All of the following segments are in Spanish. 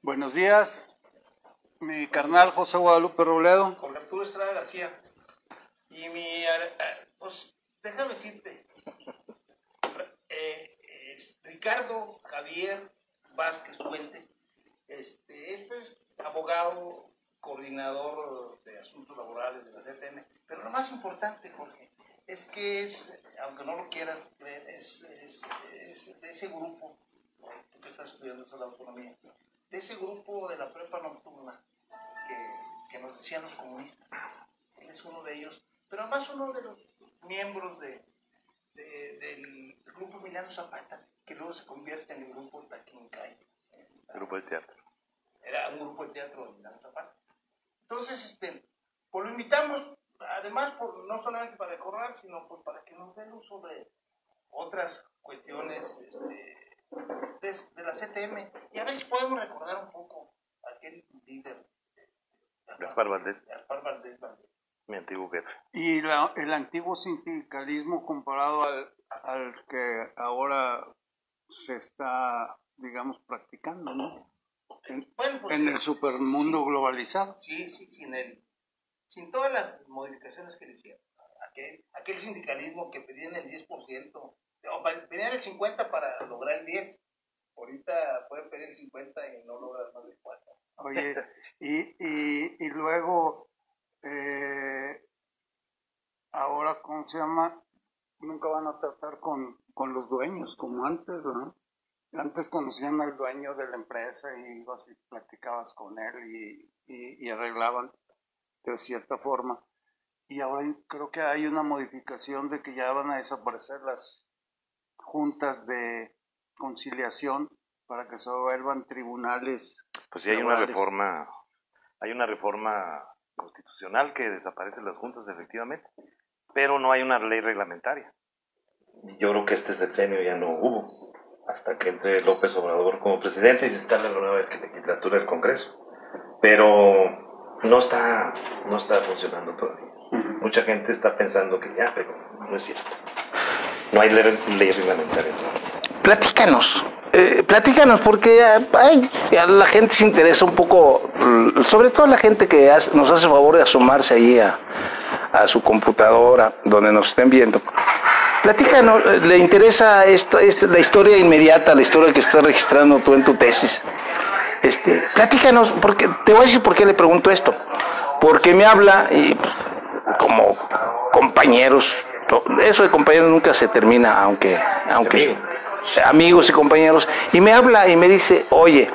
Buenos días, mi carnal José Guadalupe Robledo. Jorge Arturo Estrada García. Y pues déjame decirte, Ricardo Javier Vázquez Puente, es abogado, coordinador de asuntos laborales de la CTM, pero lo más importante, Jorge, es que aunque no lo quieras creer, es de ese grupo, tú que estás estudiando la autonomía, de ese grupo de la prepa nocturna que nos decían los comunistas. Él es uno de ellos, pero además uno de los miembros del grupo Emiliano Zapata, que luego se convierte en el grupo Taquincay. Grupo de teatro. Era un grupo de teatro de Emiliano Zapata. Entonces, pues lo invitamos, además, no solamente para recordar, sino pues para que nos dé luz sobre otras cuestiones de la CTM. Y a ver si podemos recordar un poco a aquel líder. Gaspar Valdés. Gaspar Valdés. Mi antiguo jefe. Y el antiguo sindicalismo comparado al que ahora se está, digamos, practicando, ¿no? En el supermundo sí, globalizado. Sí, sin todas las modificaciones que le hicieron. Aquel sindicalismo que pedían el 10%, pedían el 50% para lograr el 10%. Ahorita pueden pedir el 50% y no logran más de 4%. Oye, y luego, ahora, ¿cómo se llama? Nunca van a tratar con los dueños, como antes, ¿no? Antes conocían al dueño de la empresa y ibas y platicabas con él y arreglaban de cierta forma. Y ahora creo que hay una modificación de que ya van a desaparecer las juntas de conciliación para que se vuelvan tribunales. Pues sí, hay una reforma constitucional que desaparece las juntas efectivamente, pero no hay una ley reglamentaria. Yo creo que este sexenio ya no hubo, hasta que entre López Obrador como presidente y se instala la nueva legislatura del Congreso. Pero no está funcionando todavía. Mucha gente está pensando que ya, pero no es cierto. No hay ley reglamentaria todavía. Platícanos porque a la gente se interesa un poco, sobre todo la gente que nos hace favor de asomarse ahí a su computadora donde nos estén viendo. Platícanos, ¿le interesa la historia inmediata, la historia que estás registrando tú en tu tesis? Platícanos, porque te voy a decir por qué le pregunto esto. Porque me habla, y como compañeros, eso de compañeros nunca se termina, aunque amigos y compañeros, y me habla y me dice, oye,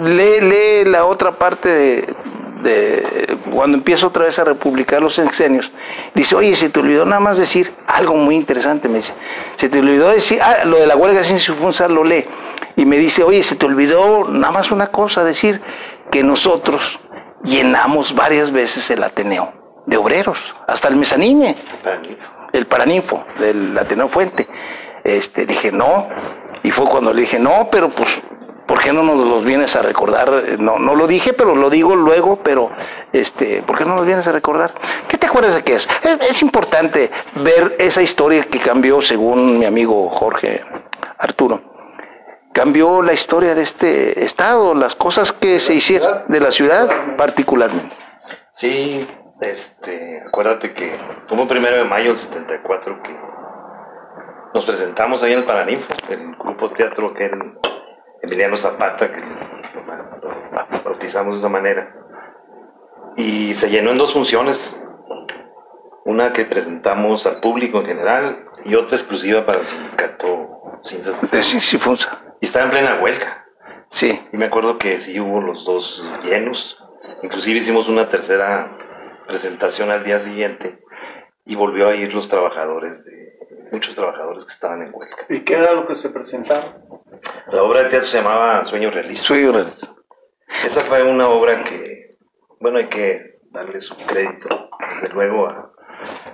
lee la otra parte de cuando empiezo otra vez a republicar los sexenios. Dice, oye, se te olvidó nada más decir algo muy interesante, me dice, se te olvidó decir, lo de la huelga sin Funza lo lee, y me dice, oye, se te olvidó nada más una cosa, decir que nosotros llenamos varias veces el Ateneo de obreros, hasta el Mezanine, el Paraninfo, del Ateneo Fuente. Dije, no, y fue cuando le dije, no, pero pues, ¿por qué no nos los vienes a recordar? No lo dije, pero lo digo luego, pero, ¿por qué no nos vienes a recordar? ¿Qué te acuerdas de qué es? Es importante ver esa historia que cambió, según mi amigo Jorge Arturo, cambió la historia de este estado, las cosas que se hicieron, de la ciudad particularmente. Sí, acuérdate que fue el 1 de mayo del 74 que nos presentamos ahí en el Paraninfo, el grupo teatro que era Emiliano Zapata, que lo bautizamos de esa manera, y se llenó en 2 funciones, una que presentamos al público en general y otra exclusiva para el sindicato Cinza. Y estaba en plena huelga. Sí. Y me acuerdo que sí hubo los 2 llenos, inclusive hicimos una tercera presentación al día siguiente y volvió a ir muchos trabajadores que estaban en huelga. ¿Y qué era lo que se presentaba? La obra de teatro se llamaba Sueño Realista. Sueño Realista. Esa fue una obra que, bueno, hay que darle su crédito, desde luego, al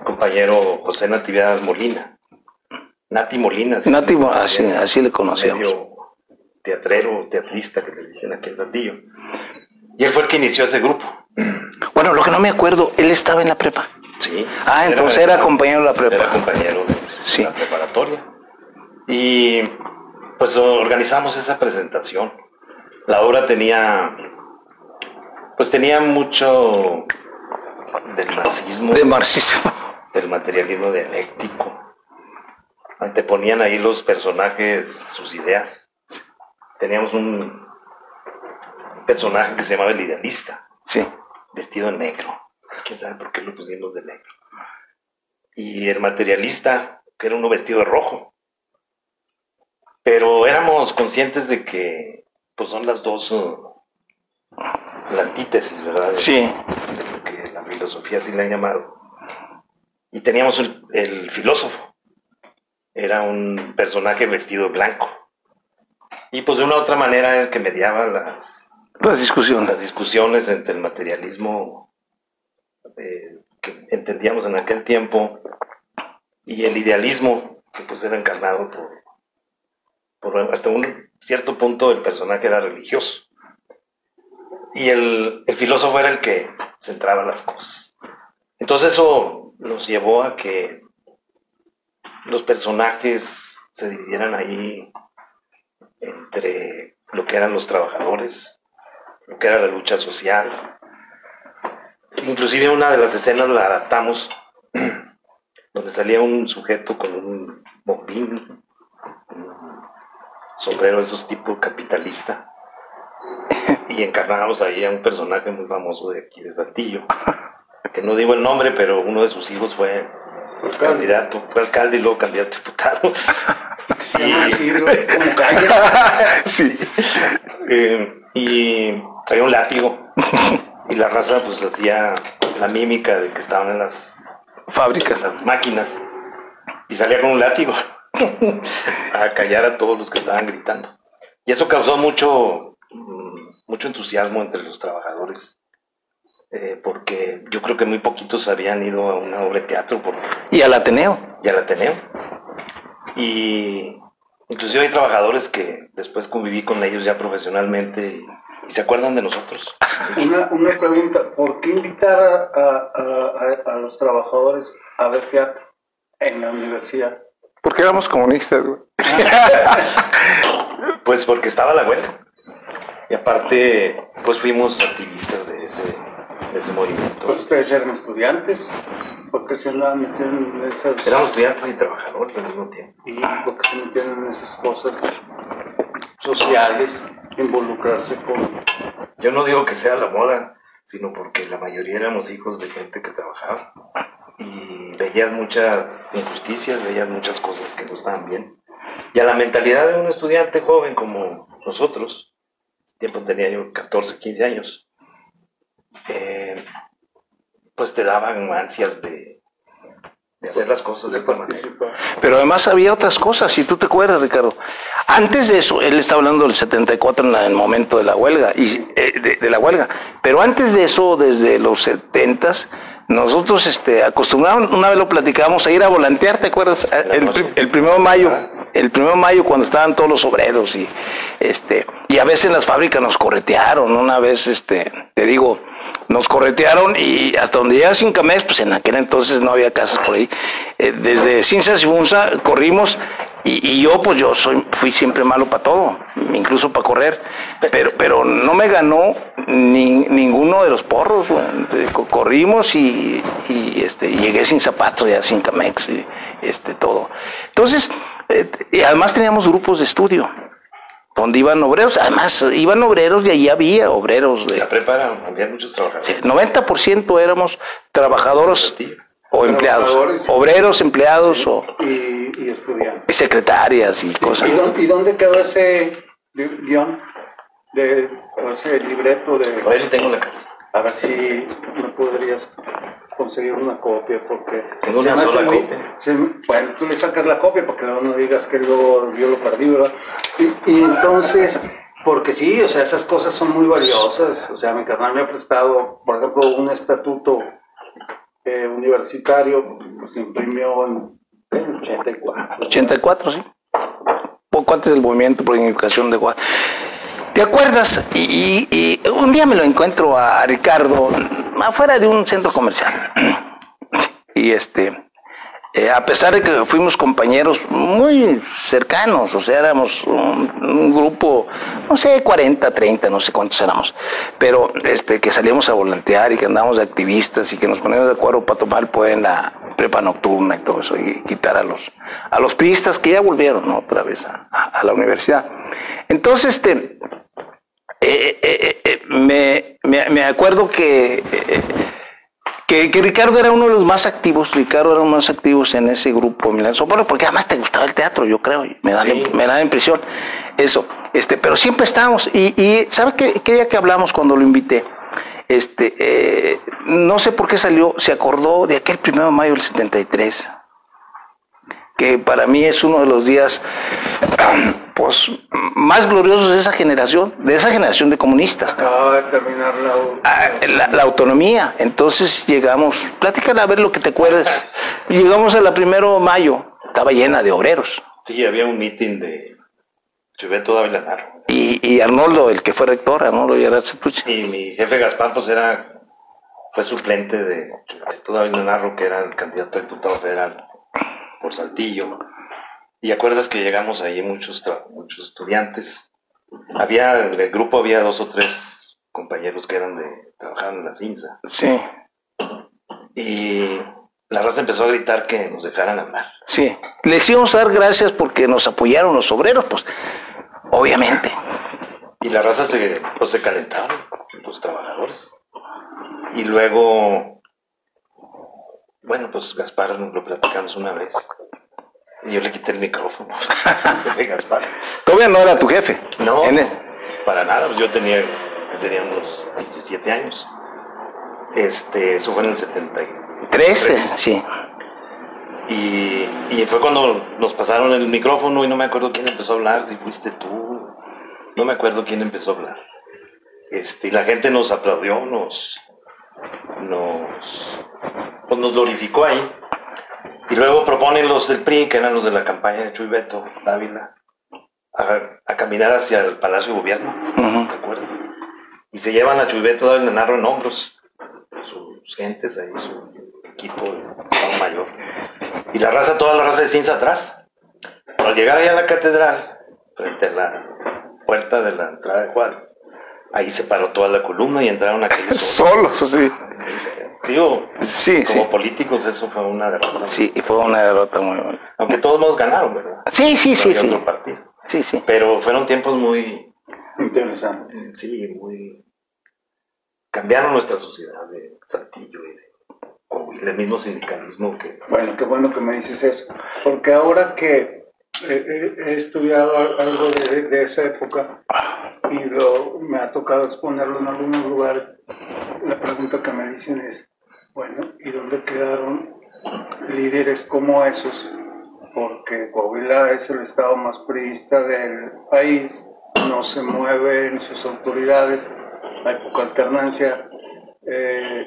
compañero José Natividad Molina. Nati Molina. Así le conocíamos. Medio teatrista que le dicen aquí en Saltillo. Y él fue el que inició ese grupo. Bueno, lo que no me acuerdo, él estaba en la prepa. Sí. Entonces era compañero de la prepa. Era compañero de la preparatoria. Y pues organizamos esa presentación. La obra tenía mucho del marxismo, del materialismo dialéctico. Anteponían ahí los personajes sus ideas. Teníamos un personaje que se llamaba el idealista, sí, vestido en negro. Quién sabe por qué lo pusimos de negro. Y el materialista, que era uno vestido de rojo. Pero éramos conscientes de que pues son las dos, la antítesis, ¿verdad? Sí. De lo que la filosofía sí le ha llamado. Y teníamos el filósofo. Era un personaje vestido de blanco. Y pues de una u otra manera era el que mediaba las discusiones entre el materialismo que entendíamos en aquel tiempo y el idealismo, que pues era encarnado por hasta un cierto punto el personaje era religioso. Y el filósofo era el que centraba las cosas. Entonces eso nos llevó a que los personajes se dividieran ahí entre lo que eran los trabajadores, lo que era la lucha social. Inclusive una de las escenas la adaptamos, donde salía un sujeto con un bombín, un sombrero de esos tipos capitalista, y encarnábamos ahí a un personaje muy famoso de aquí de Saltillo, que no digo el nombre, pero uno de sus hijos fue alcalde y luego candidato a diputado. Sí, como calle. Sí. Y traía un látigo y la raza pues hacía la mímica de que estaban en las fábricas, las máquinas, y salía con un látigo a callar a todos los que estaban gritando, y eso causó mucho entusiasmo entre los trabajadores, porque yo creo que muy poquitos habían ido a una obra de teatro y al Ateneo, y inclusive hay trabajadores que después conviví con ellos ya profesionalmente y se acuerdan de nosotros. Una pregunta, ¿por qué invitar a los trabajadores a ver teatro en la universidad? Porque éramos comunistas, güey. Pues porque estaba la huelga. Y aparte, pues fuimos activistas de ese movimiento. Pues ustedes eran estudiantes, porque se andaban metiendo en esas... Éramos estudiantes y trabajadores al mismo tiempo. Y porque se metieron en esas cosas sociales, involucrarse con... Yo no digo que sea la moda, sino porque la mayoría éramos hijos de gente que trabajaba. Y veías muchas injusticias, veías muchas cosas que no estaban bien. Y a la mentalidad de un estudiante joven como nosotros, tiempo tenía yo 14, 15 años, pues te daban ansias de hacer las cosas de otra manera. Pero además había otras cosas, si tú te acuerdas, Ricardo. Antes de eso, él está hablando del 74 en el momento de la huelga, de la huelga. Pero antes de eso, desde los 70s, nosotros acostumbramos, una vez lo platicábamos, a ir a volantear, ¿te acuerdas? El 1 de mayo. El 1 de mayo, cuando estaban todos los obreros y a veces en las fábricas nos corretearon. Una vez, te digo, nos corretearon y hasta donde llega Sincamex, pues en aquel entonces no había casas por ahí. Desde Cinzas y Funza corrimos y yo fui siempre malo para todo, incluso para correr, pero no me ganó ninguno de los porros. Corrimos y llegué sin zapatos ya sin Camex y todo. Entonces, y además teníamos grupos de estudio donde iban obreros, además iban obreros y allí había obreros la prepa había muchos trabajadores. 90% éramos trabajadores o empleados, obreros, empleados, sí, y estudiantes, y secretarias y cosas. ¿Y dónde quedó ese guión ese libreto de? Por ahí lo tengo en la casa. A ver si me podrías conseguir una copia, porque tengo una sola copia. Bueno, tú le sacas la copia porque no digas que luego yo lo perdí, ¿verdad? Y entonces, porque sí, o sea, esas cosas son muy valiosas. O sea, mi carnal me ha prestado, por ejemplo, un estatuto universitario, se imprimió en 84. 84, sí. Poco antes del movimiento por unificación de Guadalajara. ¿Te acuerdas? Y un día me lo encuentro a Ricardo afuera de un centro comercial. Y a pesar de que fuimos compañeros muy cercanos, o sea, éramos un grupo, no sé, 40, 30, no sé cuántos éramos, pero que salíamos a volantear y que andábamos de activistas y que nos poníamos de acuerdo para tomar el poder en la prepa nocturna y todo eso, y quitar a los priistas que ya volvieron, ¿no?, otra vez a la universidad. Entonces, me acuerdo que Ricardo era uno de los más activos, en ese grupo Milán Soporro, porque además te gustaba el teatro, yo creo, me da la impresión, eso, pero siempre estábamos, y ¿sabe qué día que hablamos cuando lo invité? No sé por qué se acordó de aquel 1 de mayo del 73, que para mí es uno de los días pues más gloriosos de esa generación de comunistas. Acababa de terminar la autonomía. Entonces llegamos, platícale a ver lo que te acuerdas. Llegamos a la 1 de mayo, estaba llena de obreros. Sí, había un mitin de Chubeto Dávila Narro. Y Arnoldo, el que fue rector, Arnoldo Yararse Puche. Y mi jefe Gaspar, pues fue suplente de Chubeto Dávila Narro, que era el candidato a diputado federal por Saltillo. Y acuerdas que llegamos ahí muchos estudiantes. En el grupo había 2 o 3 compañeros que trabajaban en la CINSA. Sí. Y la raza empezó a gritar que nos dejaran hablar. Sí. Les íbamos a dar gracias porque nos apoyaron los obreros, pues, obviamente. Y la raza se calentaron, los trabajadores. Y luego, bueno, pues Gaspar nos lo platicamos una vez. Y yo le quité el micrófono. Gaspar. ¿Todavía no era tu jefe? No, para nada. Yo tenía unos 17 años. Eso fue en el 73. 13, sí. Y fue cuando nos pasaron el micrófono y no me acuerdo quién empezó a hablar, si fuiste tú. No me acuerdo quién empezó a hablar. Y la gente nos aplaudió, nos glorificó ahí. Y luego proponen los del PRI, que eran los de la campaña de Chuy Beto Dávila, a caminar hacia el Palacio de Gobierno, ¿te acuerdas? Y se llevan a Chuy Beto Dávila Narro en hombros, sus gentes ahí, su equipo de Estado Mayor. Y toda la raza de CINSA atrás. Pero al llegar allá a la catedral, frente a la puerta de la entrada de Juárez, ahí se paró toda la columna y entraron aquellos solos, sí. Digo, sí, como políticos eso fue una derrota. Sí, fue una derrota muy buena. Aunque todos nos ganaron, ¿verdad? Sí. Otro partido. Sí. Pero fueron tiempos muy interesantes. Sí, cambiaron nuestra sociedad de Saltillo y de el mismo sindicalismo que... Bueno, qué bueno que me dices eso. Porque ahora que he estudiado algo de esa época y me ha tocado exponerlo en algunos lugares, la pregunta que me dicen es, bueno, ¿y dónde quedaron líderes como esos? Porque Coahuila es el estado más priista del país, no se mueven sus autoridades, hay poca alternancia,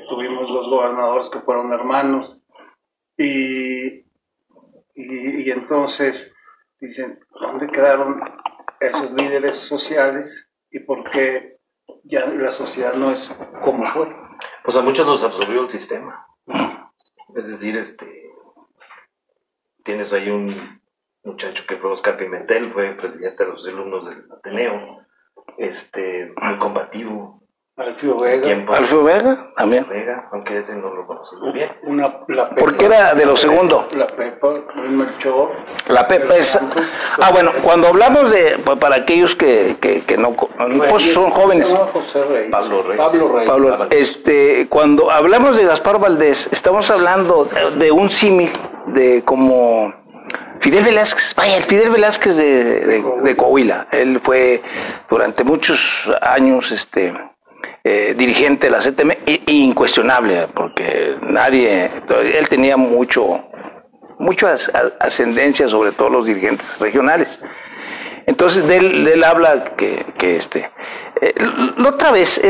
tuvimos 2 gobernadores que fueron hermanos, y entonces dicen, ¿dónde quedaron esos líderes sociales y por qué ya la sociedad no es como fue? Pues a muchos los absorbió el sistema. Es decir, tienes ahí un muchacho que fue Oscar Pimentel, fue presidente de los alumnos del Ateneo, muy combativo. Alfio Vega. Alfio Vega, también. Vega, aunque ese no lo conocí muy bien. Porque era de lo segundo. La Pepa, el Melchor. La Pepa es... bueno, cuando hablamos para aquellos que no... Pues son jóvenes. José Reyes. Pablo Reyes. Cuando hablamos de Gaspar Valdés, estamos hablando de un símil de como... Fidel Velázquez, el Fidel Velázquez de Coahuila. Él fue durante muchos años dirigente de la CTM, incuestionable, porque él tenía mucha ascendencia sobre todos los dirigentes regionales. Entonces de él habla que la otra vez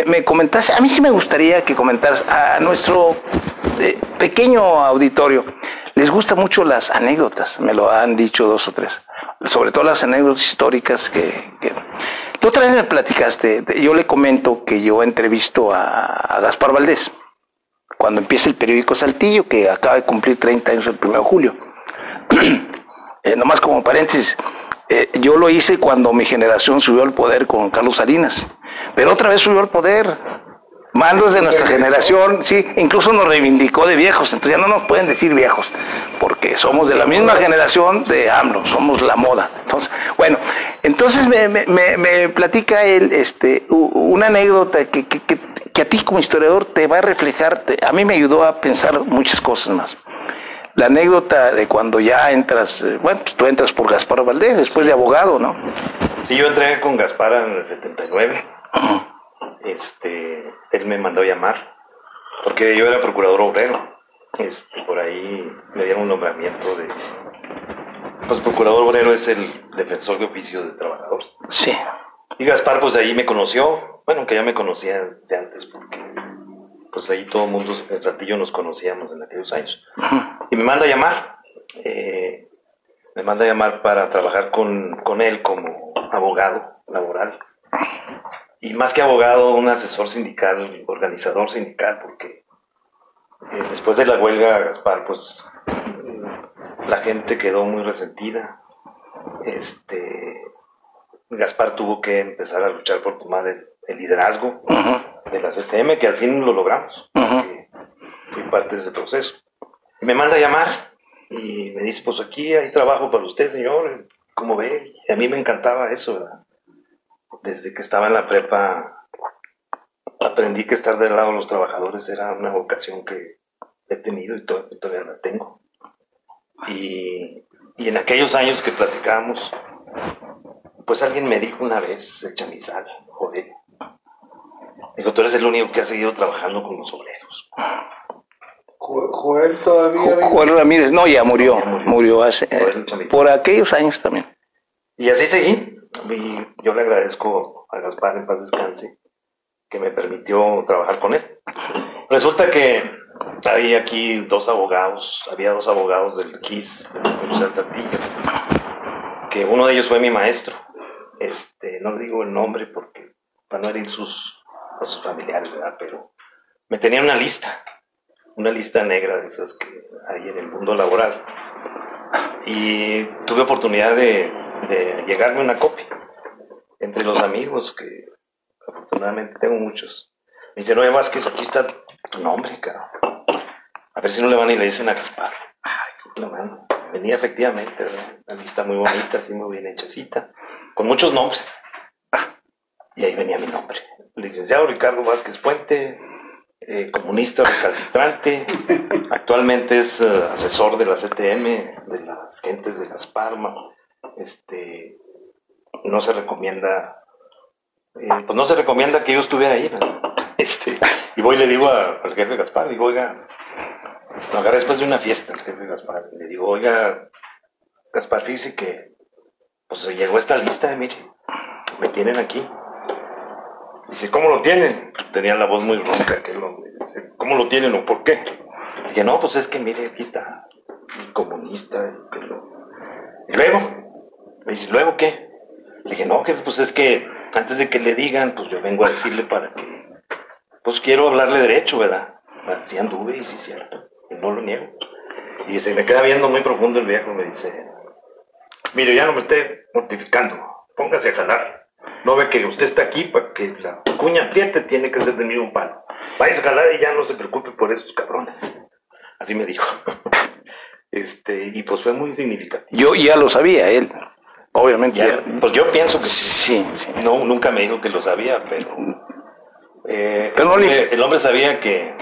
me comentaste, a mí sí me gustaría que comentaras a nuestro pequeño auditorio. Les gustan mucho las anécdotas, me lo han dicho 2 o 3, sobre todo las anécdotas históricas que la otra vez me platicaste. Yo le comento que yo entrevisto a Gaspar Valdés cuando empieza el periódico Saltillo, que acaba de cumplir 30 años el 1 de julio. Nomás como paréntesis, yo lo hice cuando mi generación subió al poder con Carlos Salinas, pero otra vez subió al poder. Mandos de nuestra generación, sí, incluso nos reivindicó de viejos, entonces ya no nos pueden decir viejos, porque somos de la misma generación de AMLO, somos la moda. Entonces, bueno, entonces me platica él una anécdota que a ti como historiador te va a reflejar, a mí me ayudó a pensar muchas cosas más. La anécdota de cuando ya entras, bueno, tú entras por Gaspar Valdés, después de abogado, ¿no? Sí, yo entré con Gaspar en el 79. Él me mandó a llamar, porque yo era procurador obrero. Por ahí me dieron un nombramiento de... Pues procurador obrero es el defensor de oficio de trabajadores. Sí. Y Gaspar, pues ahí me conoció, bueno, que ya me conocía de antes, porque pues ahí todo el mundo en Saltillo nos conocíamos en aquellos años. Y me manda a llamar. Me manda a llamar para trabajar con él como abogado laboral. Y más que abogado, un asesor sindical, organizador sindical, porque después de la huelga, Gaspar, pues la gente quedó muy resentida. Gaspar tuvo que empezar a luchar por tomar el liderazgo de la CTM, que al fin lo logramos. Fui parte de ese proceso. Y me manda a llamar y me dice, pues aquí hay trabajo para usted, señor, ¿cómo ve? Y a mí me encantaba eso, ¿verdad? Desde que estaba en la prepa aprendí que estar del lado de los trabajadores era una vocación que he tenido y todavía la tengo. Y en aquellos años que platicábamos, pues alguien me dijo una vez, el chamizal, joder, dijo, tú eres el único que ha seguido trabajando con los obreros. Joel todavía... Joel Ramírez, no, ya murió hace... por aquellos años también. Y así seguí. Y yo le agradezco a Gaspar, en paz descanse, que me permitió trabajar con él. Resulta que había aquí había dos abogados del KISS, de la Universidad de Saltillo, que uno de ellos fue mi maestro. No le digo el nombre porque para no herir a sus familiares, ¿verdad? Pero me tenía una lista negra de esas que hay en el mundo laboral. Y tuve oportunidad de llegarme una copia entre los amigos, que afortunadamente tengo muchos. Me dicen, oye Vázquez, aquí está tu nombre, cabrón. A ver si no le van y le dicen a Gaspar. Ay, la mano. Venía efectivamente, ¿verdad? Una lista muy bonita, así muy bien hechecita, con muchos nombres. Y ahí venía mi nombre. Licenciado Ricardo Vázquez Puente, comunista recalcitrante, actualmente es asesor de la CTM, de las gentes de Gaspar. No se recomienda, pues no se recomienda que yo estuviera ahí, ¿verdad? Y voy y le digo al jefe Gaspar, digo, oiga, lo agarré después de una fiesta, el jefe Gaspar, le digo, oiga, Gaspar, fíjese que pues llegó esta lista, mire, me tienen aquí. Dice, ¿cómo lo tienen? Tenía la voz muy ronca aquel hombre. Dice, ¿cómo lo tienen o por qué? Dije, no, pues es que mire, aquí está el comunista. Y luego, me dice, ¿luego qué? Le dije, no, jefe, pues es que antes de que le digan, pues yo vengo a decirle para que, pues quiero hablarle derecho, ¿verdad? Sí anduve y sí es cierto, y no lo niego. Y se me queda viendo muy profundo el viejo, me dice, mire, ya no me esté mortificando, póngase a jalar. No ve que usted está aquí para que la cuña apriete, tiene que ser de mí un palo. Váyase a jalar y ya no se preocupe por esos cabrones. Así me dijo. Y pues fue muy significativo. Yo ya lo sabía, él, obviamente. Ya, pues yo pienso que sí. No, nunca me dijo que lo sabía, pero el hombre sabía que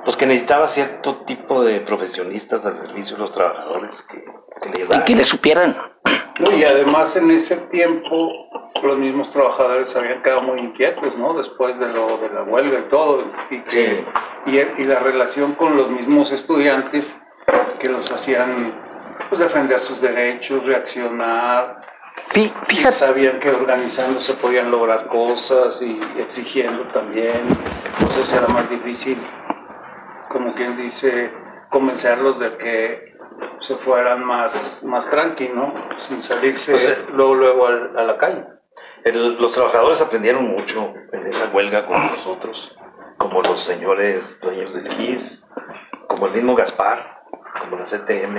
pues que necesitaba cierto tipo de profesionistas al servicio de los trabajadores que le ayudaran. Y que le supieran. No, y además en ese tiempo los mismos trabajadores habían quedado muy inquietos, ¿no? Después de la huelga y todo, sí. y la relación con los mismos estudiantes que los hacían pues defender sus derechos, reaccionar. Fíjate. Sabían que organizándose podían lograr cosas y exigiendo también. Entonces era más difícil, como quien dice, convencerlos de que se fueran más tranqui, ¿no? Sin salirse pues, luego a la calle. Los trabajadores aprendieron mucho en esa huelga con nosotros. como los señores dueños del GIS, como el mismo Gaspar, como la CTM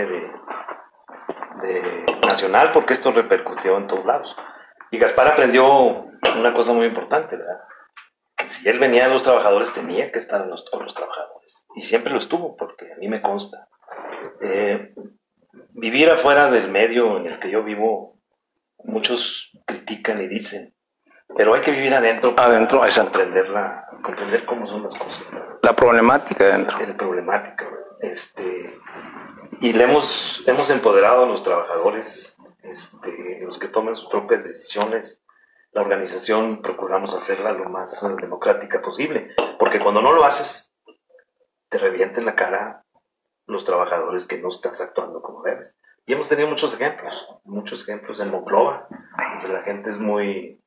de Nacional, porque esto repercutió en todos lados. Y Gaspar aprendió una cosa muy importante, ¿verdad? Que si él venía de los trabajadores, tenía que estar con los trabajadores. Y siempre lo estuvo, porque a mí me consta. Vivir afuera del medio en el que yo vivo, muchos critican y dicen, pero hay que vivir adentro para comprender cómo son las cosas. La problemática adentro. La problemática. Y le hemos empoderado a los trabajadores, los que toman sus propias decisiones. La organización procuramos hacerla lo más democrática posible, porque cuando no lo haces, te revienta en la cara los trabajadores que no estás actuando como debes. Y hemos tenido muchos ejemplos en Monclova, donde la gente es muy,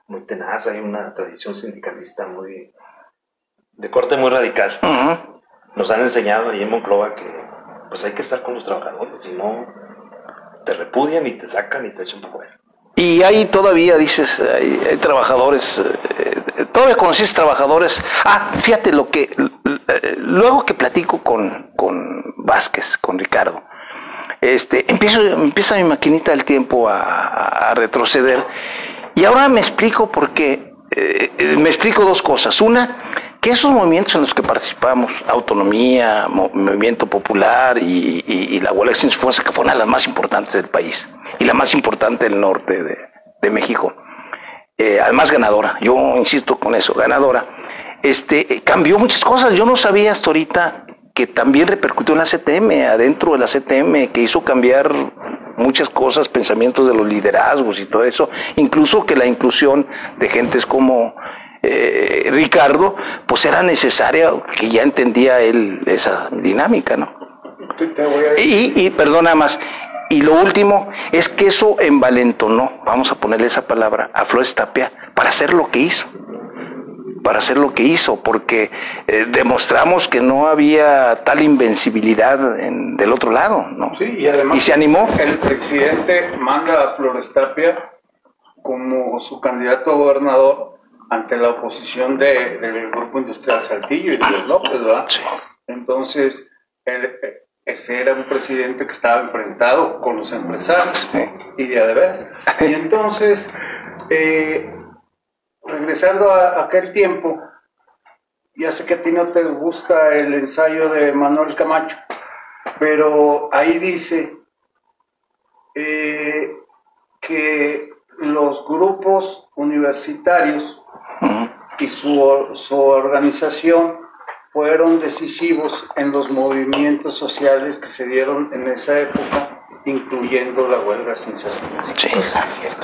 muy tenaz, hay una tradición sindicalista de corte muy radical. Uh-huh. Nos han enseñado ahí en Monclova que pues hay que estar con los trabajadores, si no te repudian y te sacan y te echan por fuera. Y hay todavía, dices, hay trabajadores, todavía conoces trabajadores. Fíjate luego que platico con Vázquez, con Ricardo, empieza mi maquinita del tiempo a retroceder. Y ahora me explico por qué, me explico dos cosas. Una, que esos movimientos en los que participamos, Autonomía, Movimiento Popular y la huelga sin fuerza, que fue una de las más importantes del país y la más importante del norte de México, además ganadora, yo insisto con eso, ganadora, cambió muchas cosas. Yo no sabía hasta ahorita que también repercutió en la CTM, adentro de la CTM, que hizo cambiar muchas cosas, pensamientos de los liderazgos y todo eso, incluso que la inclusión de gentes como Ricardo, pues era necesaria, que ya entendía él esa dinámica, ¿no? Y perdona más, y lo último es que eso envalentonó, vamos a ponerle esa palabra, a Flores Tapia para hacer lo que hizo. Porque demostramos que no había tal invencibilidad del otro lado, ¿no? Sí, y además y se animó. El presidente manda a Flores Tapia como su candidato a gobernador ante la oposición del Grupo Industrial Saltillo y de los López, ¿verdad? Sí. Entonces, ese era un presidente que estaba enfrentado con los empresarios, sí. Y de veras. Y entonces, regresando a aquel tiempo, ya sé que a ti no te gusta el ensayo de Manuel Camacho, pero ahí dice que los grupos universitarios y su organización fueron decisivos en los movimientos sociales que se dieron en esa época, incluyendo la huelga sin cesar.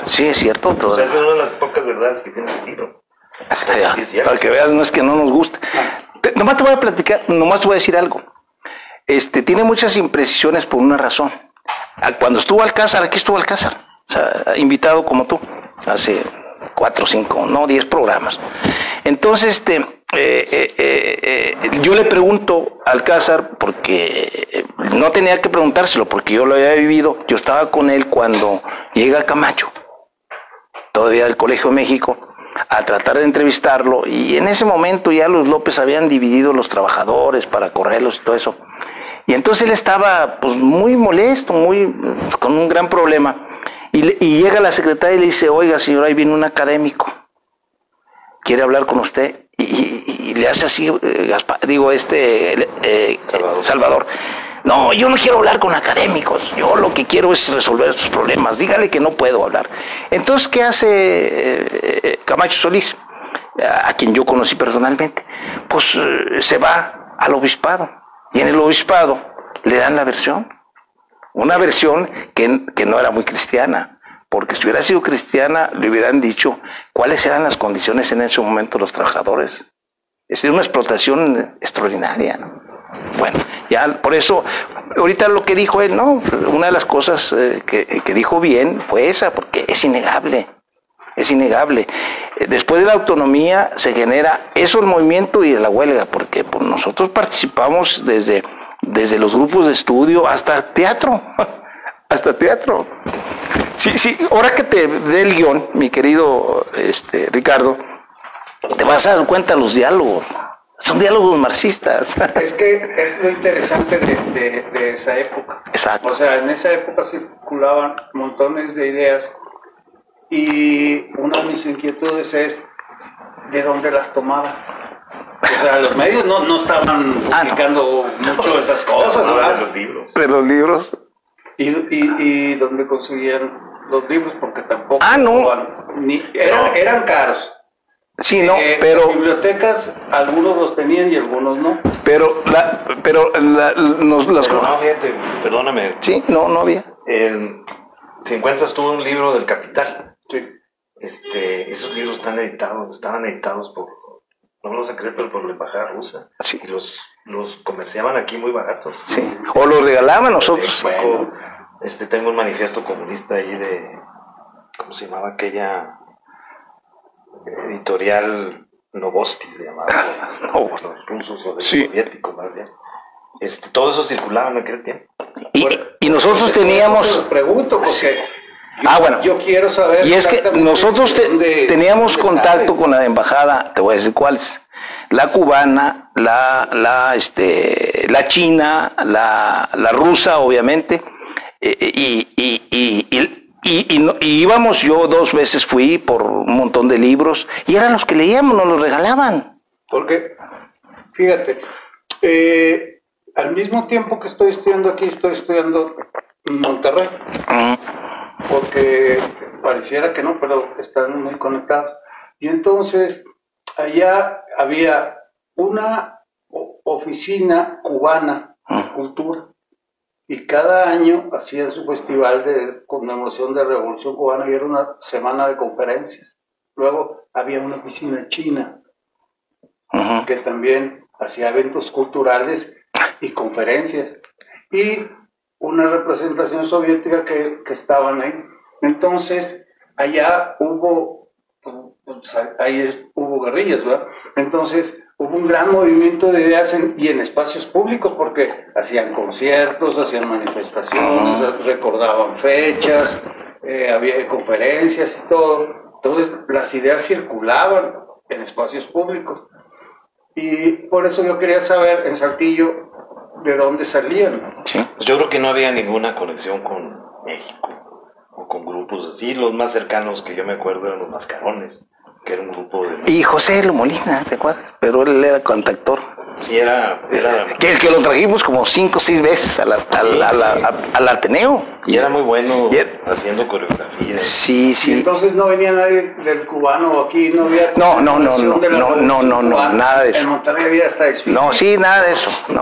Sí, es cierto. O sea, esa es una de las pocas verdades que tiene el libro. Sí, para que veas, no es que no nos guste. Nomás te voy a platicar, nomás te voy a decir algo. Tiene muchas imprecisiones por una razón. Cuando estuvo Alcázar, aquí estuvo Alcázar, o sea, invitado como tú, hace 4, 5, no, 10 programas. Entonces, yo le pregunto a Alcázar, porque no tenía que preguntárselo, porque yo lo había vivido. Yo estaba con él cuando llega Camacho, todavía del Colegio de México, a tratar de entrevistarlo, y en ese momento ya los López habían dividido los trabajadores para correrlos y todo eso. Y entonces él estaba pues muy molesto, con un gran problema. Y llega la secretaria y le dice: oiga, señor, ahí viene un académico, quiere hablar con usted. Y le hace así, Salvador. No, yo no quiero hablar con académicos, yo lo que quiero es resolver estos problemas, dígale que no puedo hablar. Entonces, ¿qué hace Camacho Solís, a quien yo conocí personalmente? Pues se va al obispado, y en el obispado le dan la versión. Una versión que no era muy cristiana, porque si hubiera sido cristiana le hubieran dicho cuáles eran las condiciones en ese momento de los trabajadores. Es una explotación extraordinaria, ¿no? Bueno, ya por eso, ahorita lo que dijo él, no, una de las cosas que dijo bien fue esa, porque es innegable. Después de la autonomía se genera eso, el movimiento y la huelga, porque pues, nosotros participamos desde los grupos de estudio hasta teatro, Sí, ahora que te dé el guión, mi querido Ricardo, te vas a dar cuenta de los diálogos. Son diálogos marxistas. Es que es lo interesante de esa época. Exacto. O sea, en esa época circulaban montones de ideas y una de mis inquietudes es de dónde las tomaban. O sea, los medios no estaban publicando mucho de esas cosas, ¿verdad? De los libros. De los libros. Y dónde conseguían los libros, porque tampoco... eran caros. Sí, no, pero... Las bibliotecas, algunos los tenían y algunos no. Pero las... Pero no, fíjate, perdóname. Sí, no había. Si encuentras tú un libro del Capital, sí. Esos libros estaban editados por, no me lo vas a creer, pero por la embajada rusa. Sí. Y los comerciaban aquí muy baratos. Sí, o los regalaban nosotros. Bueno. Tengo un manifiesto comunista ahí de, ¿cómo se llamaba aquella editorial? Novosti se llamaba, los rusos o de soviéticos más bien. Todo eso circulaba en aquel tiempo. Y nosotros teníamos... Te pregunto porque bueno. Yo quiero saber... Y es que nosotros teníamos contacto con la embajada, te voy a decir cuáles. La cubana, la china, la rusa, obviamente. Y íbamos, yo 2 veces fui por un montón de libros y eran los que leíamos, nos los regalaban. Porque, fíjate, al mismo tiempo que estoy estudiando aquí, estoy estudiando en Monterrey. Porque pareciera que no, pero están muy conectados. Y entonces, allá había una oficina cubana de cultura. Y cada año hacía su festival de conmemoración de la Revolución Cubana y era una semana de conferencias. Luego había una oficina china que también hacía eventos culturales y conferencias. Y una representación soviética que estaban ahí. Entonces, allá hubo guerrillas, ¿verdad? Entonces, hubo un gran movimiento de ideas y en espacios públicos porque hacían conciertos, hacían manifestaciones, recordaban fechas, había conferencias y todo. Entonces, las ideas circulaban en espacios públicos. Y por eso yo quería saber en Saltillo de dónde salían. Sí. Pues yo creo que no había ninguna conexión con México o con grupos así. Los más cercanos que yo me acuerdo eran los Mascarones, que era un grupo de... Y José Lo Molina, ¿te acuerdas? Pero él era contactor. Sí, era... que lo trajimos como 5 o 6 veces al Ateneo. Y era muy bueno haciendo coreografías. Sí. Y entonces no venía nadie del cubano aquí, no había... No, nada de eso. En Monterrey había hasta desfile. No, sí, nada de eso, no.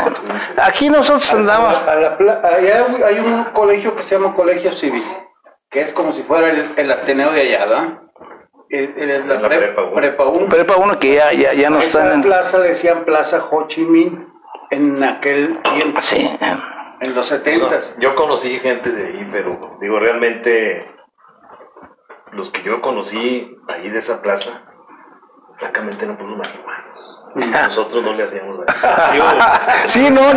Aquí nosotros andábamos... Allá hay un colegio que se llama Colegio Civil, que es como si fuera el Ateneo de allá, ¿verdad? La Prepa 1. Prepa 1 que ya no están en... plaza le decían Plaza Ho Chi Minh en aquel tiempo. Sí. En los 70s. Yo conocí gente de ahí, pero digo, realmente los que yo conocí ahí de esa plaza, francamente no fueron marihuanos. Nosotros no le hacíamos a eso. Sí, no.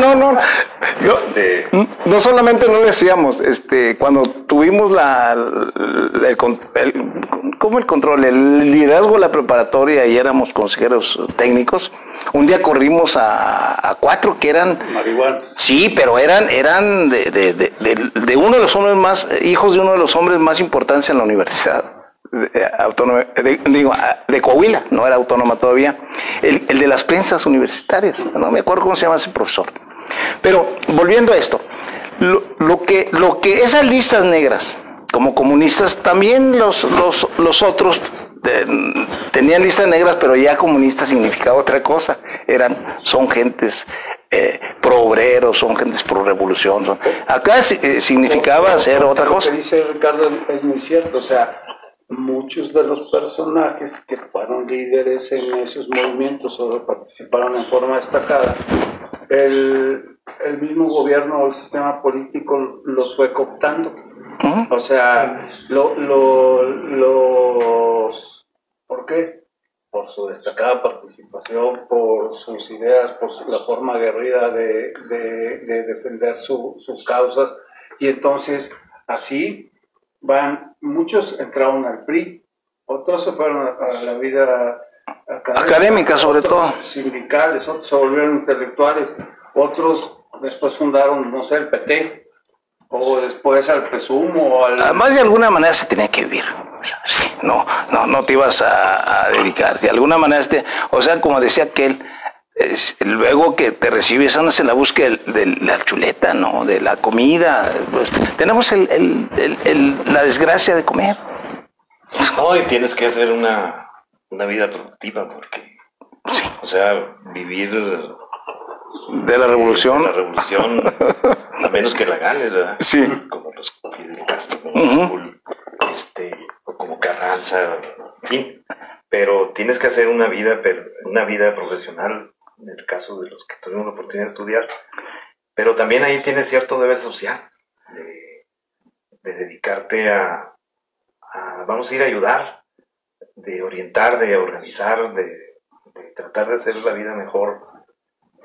No solamente no le hacíamos, cuando tuvimos el control, el liderazgo de la preparatoria y éramos consejeros técnicos, un día corrimos a 4 que eran marihuanos. Sí, pero eran de uno de los hombres más, hijos de uno de los hombres más importantes en la universidad. Autónoma, de Coahuila, no era autónoma todavía, el de las prensas universitarias, no me acuerdo cómo se llama ese profesor. Pero volviendo a esto, lo que esas listas negras, como comunistas, también los otros tenían listas negras, pero ya comunistas significaba otra cosa, son gentes pro obreros, son gentes pro revolución, acá significaba hacer otra cosa. Lo que dice Ricardo es muy cierto, o sea, muchos de los personajes que fueron líderes en esos movimientos o participaron en forma destacada, el mismo gobierno o el sistema político los fue cooptando. O sea, ¿por qué? Por su destacada participación, por sus ideas, por la forma aguerrida de defender sus causas. Y entonces, así muchos entraron al PRI, otros se fueron a la vida académicas sobre otros todo. Sindicales, otros se volvieron intelectuales, otros después fundaron, no sé, el PT, o después al Presumo, o al... Además, de alguna manera se tenía que vivir. Sí, no te ibas a dedicar. De alguna manera, o sea, como decía aquel, luego que te recibes, andas en la búsqueda de la chuleta, ¿no? De la comida. Pues, tenemos la desgracia de comer. No, y tienes que hacer una vida productiva, porque, Sí. o sea, vivir De la revolución. de la revolución, a menos que la ganes, ¿verdad? Sí. Como los Fidel Castro, como Ujú. Raúl, o como Carranza, en fin. Pero tienes que hacer una vida profesional, en el caso de los que tuvieron la oportunidad de estudiar. Pero también ahí tienes cierto deber social, de dedicarte a, vamos a ir a ayudar, de orientar, de organizar, de tratar de hacer la vida mejor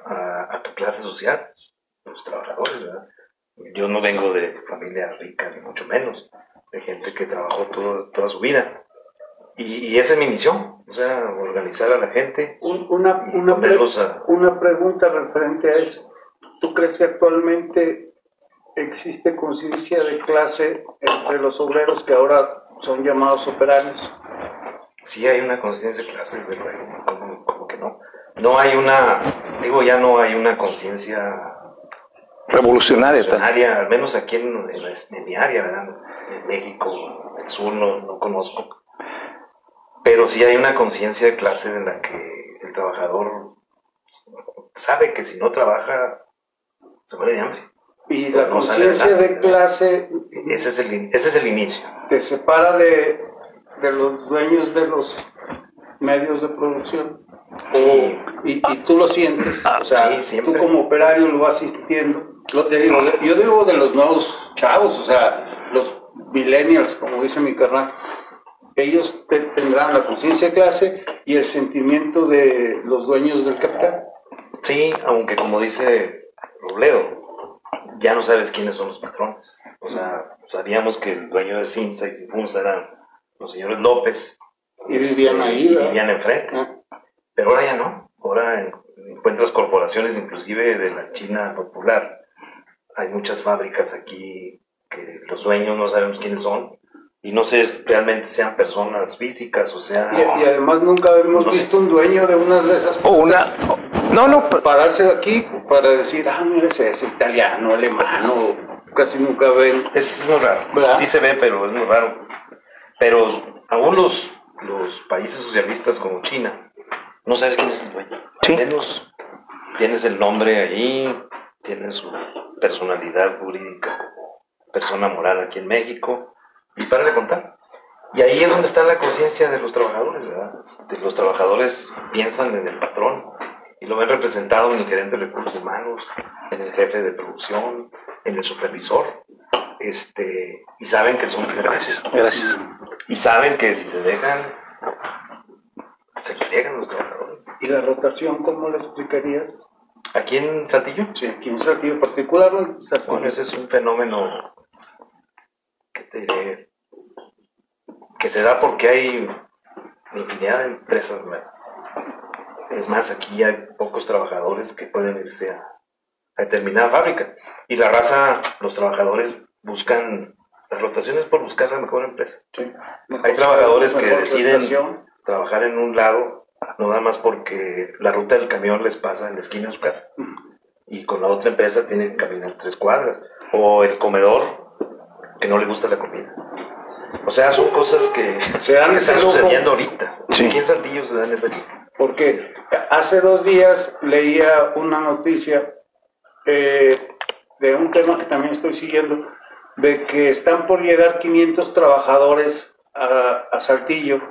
a tu clase social, los trabajadores, ¿verdad? Yo no vengo de familia rica, ni mucho menos, de gente que trabajó toda su vida. Y esa es mi misión, o sea, organizar a la gente. Una pregunta referente a eso. ¿Tú crees que actualmente existe conciencia de clase entre los obreros que ahora son llamados operarios? Sí hay una conciencia de clase, desde luego, como que no. No hay ya no hay una conciencia Revolucionaria. al menos aquí en mi área, ¿verdad? En México, el sur no conozco. Pero sí hay una conciencia de clase en la que el trabajador sabe que si no trabaja, se muere de hambre. Y la conciencia de clase... Ese es el inicio. Te separa de los dueños de los medios de producción. Sí. Y tú lo sientes, o sea, Sí, siempre. tú como operario lo vas sintiendo. Yo digo de los nuevos chavos, o sea, los millennials, como dice mi carnal, ellos tendrán la conciencia de clase y el sentimiento de los dueños del capital. Sí, aunque como dice Robledo, ya no sabes quiénes son los patrones. O sea, sabíamos que el dueño de Cinza y Cifunza eran los señores López. Y vivían ahí, y ¿verdad? vivían enfrente. Pero ahora ya no. Ahora encuentras corporaciones, inclusive de la China popular. Hay muchas fábricas aquí que los dueños no sabemos quiénes son. Y no sé realmente sean personas físicas, o sea... Y además nunca hemos visto un dueño de unas de esas pararse aquí para decir, mira, ese es italiano, alemán, casi nunca ven. Es muy raro, ¿verdad? Sí se ve, pero es muy raro. Pero aún los países socialistas como China, no sabes quién es el dueño. Sí. Al menos tienes el nombre ahí, tienes su personalidad jurídica, persona moral aquí en México, y para de contar. Y ahí es donde está la conciencia de los trabajadores, ¿verdad? Los trabajadores piensan en el patrón y lo ven representado en el gerente de recursos humanos, en el jefe de producción, en el supervisor, y saben que son Gracias. y saben que si se dejan, se friegan los trabajadores. ¿Y la rotación cómo la explicarías? ¿Aquí en Saltillo? Sí, aquí en Saltillo, particularmente Saltillo. Bueno, ese es un fenómeno que te diré, que se da porque hay infinidad de empresas nuevas. Es más, aquí hay pocos trabajadores que pueden irse a determinada fábrica. Y la raza, los trabajadores buscan las rotaciones por buscar la mejor empresa. Sí. Hay trabajadores que deciden prestación. trabajar en un lado, no nada más porque la ruta del camión les pasa en la esquina de su casa. Y con la otra empresa tienen que caminar 3 cuadras. O el comedor, que no le gusta la comida. O sea, son cosas que están sucediendo ahorita. Sí. Aquí en Saltillo se dan esa aquí. Porque hace 2 días leía una noticia de un tema que también estoy siguiendo, de que están por llegar 500 trabajadores a Saltillo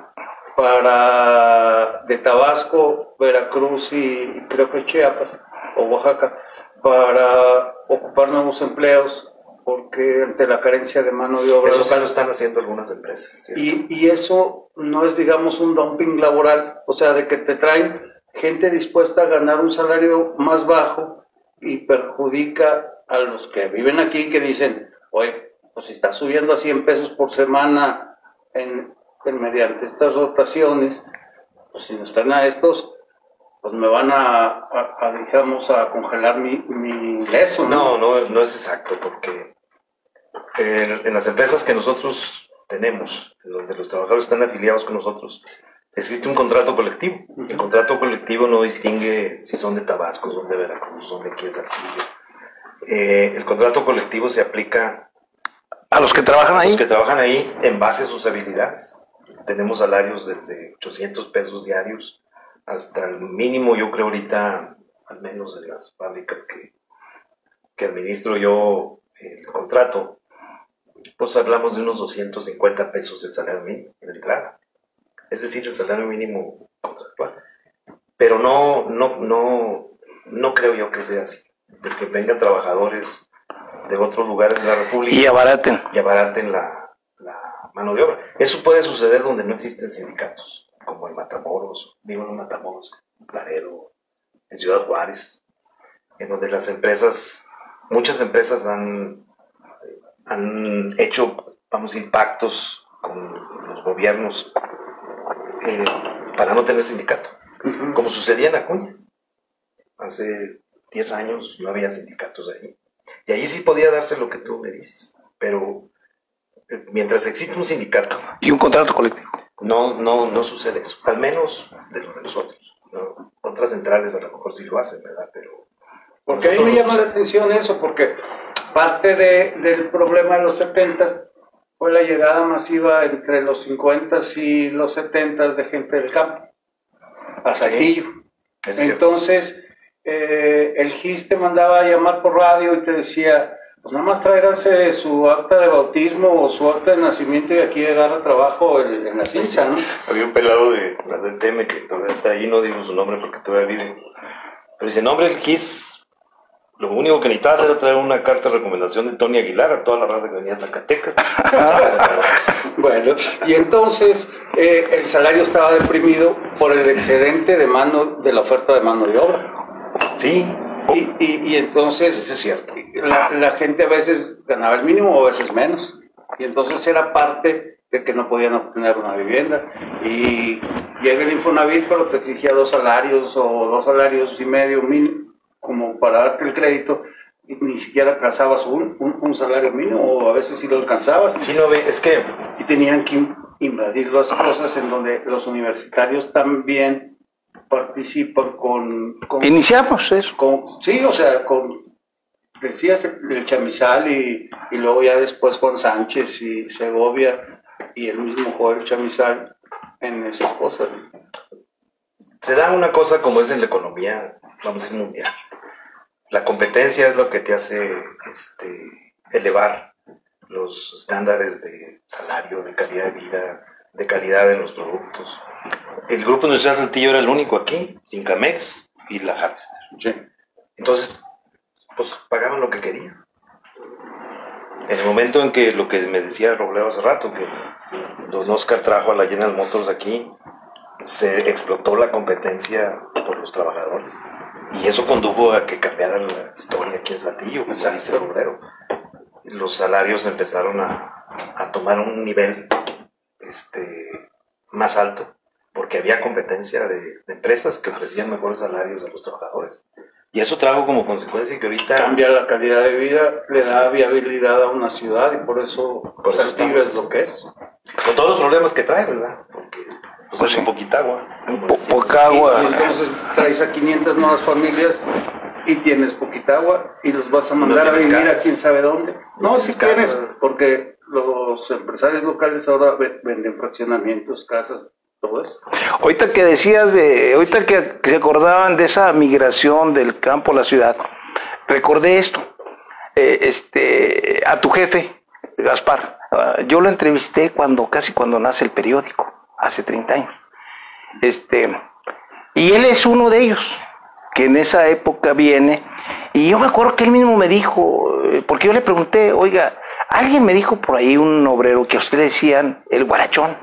de Tabasco, Veracruz y creo que Chiapas o Oaxaca, para ocupar nuevos empleos, porque ante la carencia de mano de obra Eso sí local. lo están haciendo algunas empresas. ¿Cierto? Y eso no es, digamos, un dumping laboral, o sea, de que te traen gente dispuesta a ganar un salario más bajo y perjudica a los que viven aquí, que dicen, oye, pues si está subiendo a 100 pesos por semana mediante estas rotaciones, pues si nos traen a estos, pues me van digamos, a congelar mi ingreso, ¿no? No es exacto, porque en las empresas que nosotros tenemos, donde los trabajadores están afiliados con nosotros, existe un contrato colectivo. El contrato colectivo no distingue si son de Tabasco, son de Veracruz, son de Quetzaltenango. El contrato colectivo se aplica a los que trabajan ahí. Los que trabajan ahí en base a sus habilidades. Tenemos salarios desde 800 pesos diarios hasta el mínimo, yo creo ahorita, al menos en las fábricas que administro yo el contrato, pues hablamos de unos 250 pesos el salario mínimo de entrada. Es decir, el salario mínimo contractual. Pero no creo yo que sea así. De que vengan trabajadores de otros lugares de la República y abaraten la mano de obra. Eso puede suceder donde no existen sindicatos, como en Matamoros, en Laredo, en Ciudad Juárez, en donde muchas empresas han hecho, pactos con los gobiernos para no tener sindicato, como sucedía en Acuña. Hace 10 años no había sindicatos ahí. Y ahí sí podía darse lo que tú me dices, pero mientras existe un sindicato y un contrato colectivo, no sucede eso, al menos de lo de nosotros. ¿No? Otras centrales a lo mejor sí lo hacen, ¿verdad? Pero porque a mí me llama la atención eso, porque parte del problema de los 70s fue la llegada masiva entre los 50s y los 70s de gente del campo a Saltillo. Sí, entonces el GIS te mandaba a llamar por radio y te decía, pues nada más tráiganse su acta de bautismo o su acta de nacimiento y aquí agarra trabajo en la cincha, ¿no? Había un pelado de la CTM que todavía está ahí, no digo su nombre porque todavía vive, pero dice, nombre el GIS, lo único que necesitaba era traer una carta de recomendación de Tony Aguilar a toda la raza que venía a Zacatecas. Bueno, y entonces el salario estaba deprimido por el excedente de la oferta de mano de obra. Sí. Y entonces eso es cierto. La gente a veces ganaba el mínimo o a veces menos. Y entonces era parte de que no podían obtener una vivienda. Y llega el Infonavit, pero te exigía 2 salarios o 2 salarios y medio mínimo, como para darte el crédito, y ni siquiera alcanzabas un salario mínimo, o a veces sí lo alcanzabas. Sí, no, es que... Y tenían que invadir las cosas en donde los universitarios también participan con iniciamos eso. Sí, o sea, decías el Chamizal y luego ya después Juan Sánchez y Segovia y el mismo Joel Chamizal en esas cosas. Se da una cosa como es en la economía, vamos a decir, mundial. La competencia es lo que te hace elevar los estándares de salario, de calidad de vida, de calidad de los productos. El Grupo Industrial Saltillo era el único aquí, Sincamex y la Harvester. Sí. Entonces, pues pagaban lo que querían. En el momento en que lo que me decía Robledo hace rato, que don Oscar trajo a la General Motors aquí, se explotó la competencia por los trabajadores. Y eso condujo a que cambiara la historia aquí en Saltillo, como dice Robledo. Los salarios empezaron a tomar un nivel más alto, porque había competencia de empresas que ofrecían mejores salarios a los trabajadores. Y eso trajo como consecuencia que ahorita... Cambia la calidad de vida, le da viabilidad a una ciudad y por eso Saltillo es lo que es. Con todos los problemas que trae, ¿verdad? Porque pues es un poquita agua. Poca agua. Y entonces traes a 500 nuevas familias y tienes poquita agua y los vas a mandar a vivir a quién sabe dónde. No, si tienes, porque los empresarios locales ahora venden fraccionamientos, casas, todo eso. Ahorita que decías ahorita que se acordaban de esa migración del campo a la ciudad, recordé esto, a tu jefe, Gaspar, yo lo entrevisté casi cuando nace el periódico, hace 30 años, y él es uno de ellos, que en esa época viene, y yo me acuerdo que él mismo me dijo, porque yo le pregunté, oiga, alguien me dijo por ahí, un obrero, que a usted le decían el guarachón.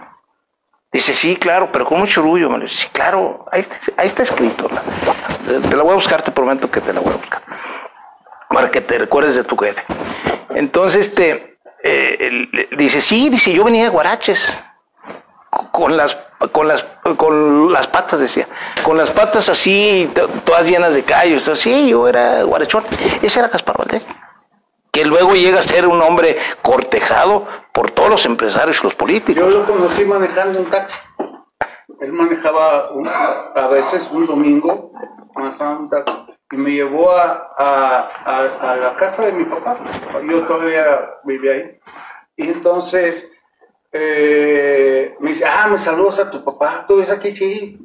Dice, sí, claro, pero con mucho orgullo. Me dice, sí, claro, ahí está escrito. Te la voy a buscar, te prometo que te la voy a buscar. Para que te recuerdes de tu jefe. Entonces, dice, sí, yo venía de Guaraches. con las patas, decía, con las patas así, todas llenas de callos. Sí, yo era guarachón. Ese era Gaspar Valdés, que luego llega a ser un hombre cortejado por todos los empresarios y los políticos. Yo lo conocí manejando un taxi. Él manejaba a veces un domingo, manejaba un taxi, y me llevó a la casa de mi papá. Yo todavía vivía ahí. Y entonces me dice, me saludas a tu papá. ¿Tú ves aquí? Sí.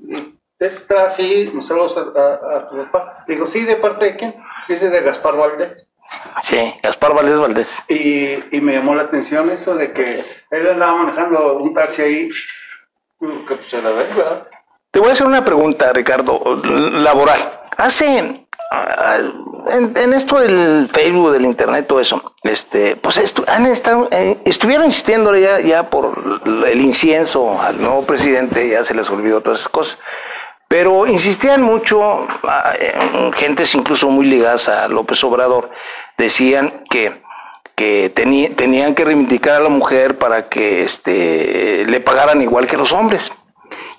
Está así, me saludas a tu papá. Digo, sí, ¿de parte de quién? Dice, de Gaspar Valdés. Sí, Gaspar Valdés. Y me llamó la atención eso de que él andaba manejando un taxi ahí, que pues se la ve, ¿verdad? Te voy a hacer una pregunta, Ricardo, laboral. En esto del Facebook, del internet, todo eso, pues estuvieron insistiendo ya por el incienso al nuevo presidente, ya se les olvidó todas esas cosas. Pero insistían mucho, gentes incluso muy ligadas a López Obrador, decían que tenían que reivindicar a la mujer para que le pagaran igual que los hombres.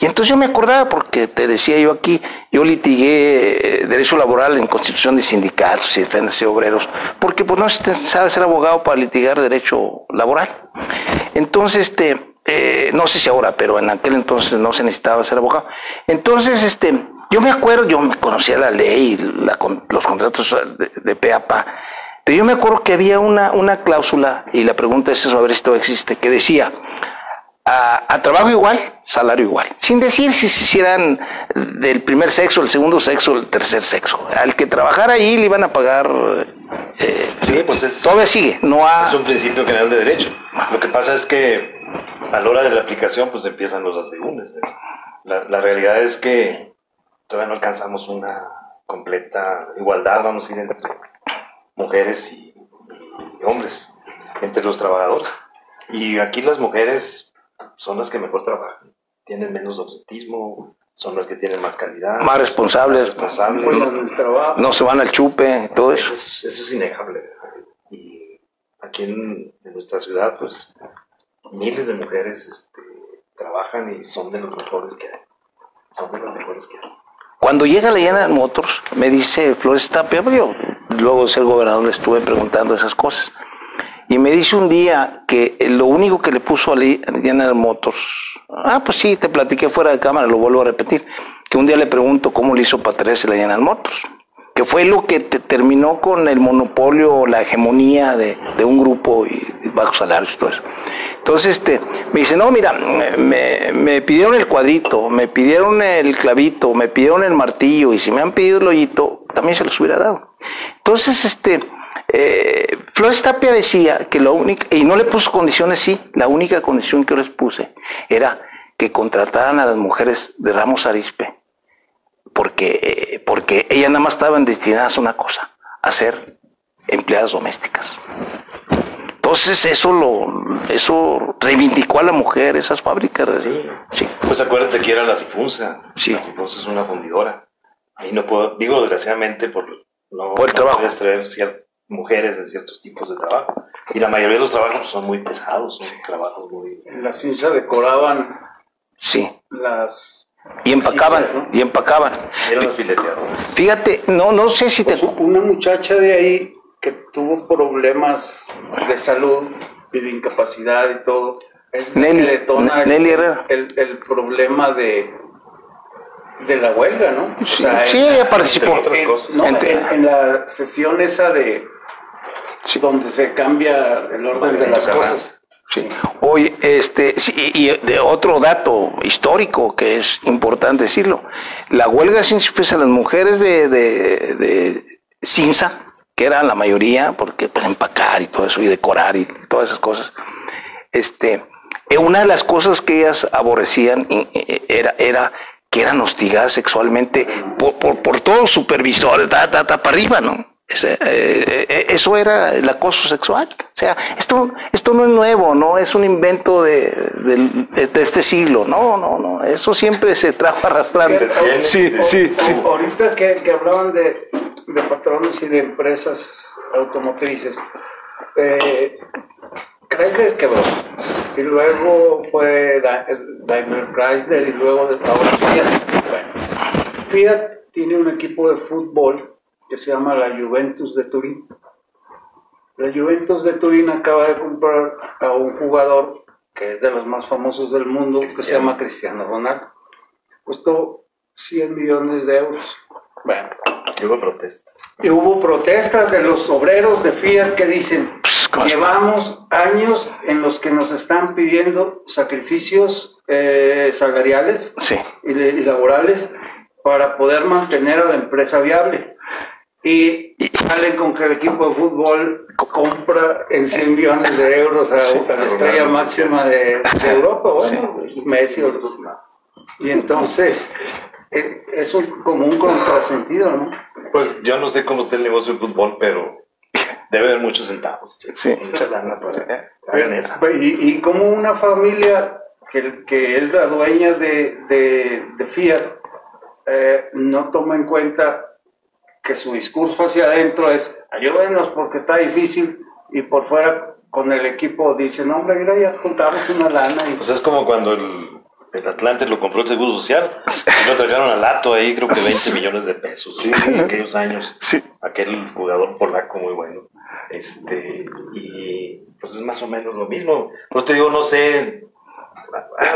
Y entonces yo me acordaba, porque te decía yo aquí, yo litigué derecho laboral en constitución de sindicatos y defensa de obreros, porque pues no se sabe ser abogado para litigar derecho laboral. Entonces, no sé si ahora, pero en aquel entonces no se necesitaba ser abogado. Entonces, yo me acuerdo, yo me conocía la ley, los contratos de pe a pa, pero yo me acuerdo que había una cláusula, y la pregunta es eso, a ver si todavía existe, que decía, a trabajo igual, salario igual, sin decir si eran del primer sexo, el segundo sexo, el tercer sexo. Al que trabajara ahí le iban a pagar. Sí, pues todavía sigue, es un principio general de derecho. Lo que pasa es que a la hora de la aplicación pues empiezan los asegúnes. La realidad es que todavía no alcanzamos una completa igualdad, vamos a ir entre mujeres y hombres, entre los trabajadores. Y aquí las mujeres son las que mejor trabajan, tienen menos ausentismo, son las que tienen más calidad, más responsables, no se van al chupe, todo eso. Eso es innegable. Y aquí en nuestra ciudad, pues, miles de mujeres trabajan y son de los mejores que hay. Cuando llega la General Motors, me dice Flores Tapia, yo luego de ser gobernador le estuve preguntando esas cosas. Y me dice un día que lo único que le puso a General Motors, pues sí, te platiqué fuera de cámara, lo vuelvo a repetir, que un día le pregunto cómo le hizo para traerse la General Motors, que fue lo que terminó con el monopolio, la hegemonía de un grupo y bajos salarios y todo eso. Entonces me dice, no, mira, me pidieron el cuadrito, me pidieron el clavito, me pidieron el martillo, y si me han pedido el hoyito, también se los hubiera dado. Entonces, Flores Tapia decía que la única, y no le puso condiciones, sí, la única condición que yo les puse era que contrataran a las mujeres de Ramos Arizpe, porque ellas nada más estaban destinadas a una cosa, a ser empleadas domésticas. Entonces eso reivindicó a la mujer, esas fábricas. Sí. Pues acuérdate que era la Cifunsa. Sí. La Cifunsa es una fundidora. Ahí no puedo, digo desgraciadamente por el trabajo. Puedes traer mujeres de ciertos tipos de trabajo. Y la mayoría de los trabajos son muy pesados, son trabajos muy... En la Cinza decoraban. Sí. Y empacaban. Eran los fileteadores. Fíjate, no sé si pues una muchacha de ahí que tuvo problemas de salud y de incapacidad y todo, es Nelly, que detona Nelly Herrera. el problema de la huelga, ¿no? Sí, ella participó. En la sesión esa donde se cambia el orden de las cosas. Sí. Hoy, y de otro dato histórico que es importante decirlo, la huelga a las mujeres de Cinza, que eran la mayoría, porque pues empacar y todo eso, y decorar y todas esas cosas, una de las cosas que ellas aborrecían era que eran hostigadas sexualmente por todos los supervisores, para arriba, ¿no? Eso era el acoso sexual. O sea, esto no es nuevo, no es un invento de este siglo, no, eso siempre se trajo arrastrando. Sí. Ahorita que hablaban de patrones y de empresas automotrices, Chrysler quebró. Y luego fue Daimler Chrysler y luego ahora Fiat. Bueno, Fiat tiene un equipo de fútbol que se llama la Juventus de Turín. La Juventus de Turín acaba de comprar a un jugador que es de los más famosos del mundo, que se llama Cristiano Ronaldo. Costó 100 millones de euros. Bueno. Y hubo protestas. Y hubo protestas de los obreros de Fiat que dicen, llevamos años en los que nos están pidiendo sacrificios salariales y laborales para poder mantener a la empresa viable. Y salen con que el equipo de fútbol compra en 100 millones de euros a la estrella máxima de Europa, bueno, Messi o otros más. Y entonces, es como un contrasentido, ¿no? Pues yo no sé cómo está el negocio del fútbol, pero debe haber muchos centavos. Mucha lana para hagan eso. Y como una familia que es la dueña de Fiat no toma en cuenta que su discurso hacia adentro es ayúdenos porque está difícil, y por fuera con el equipo dice, no hombre, mira, ya juntamos una lana. Pues es como cuando el Atlante lo compró el Seguro Social, y lo trajeron al Lato ahí, creo que 20 millones de pesos en aquellos años. Aquel jugador polaco muy bueno. Y pues es más o menos lo mismo. Pues te digo, no sé,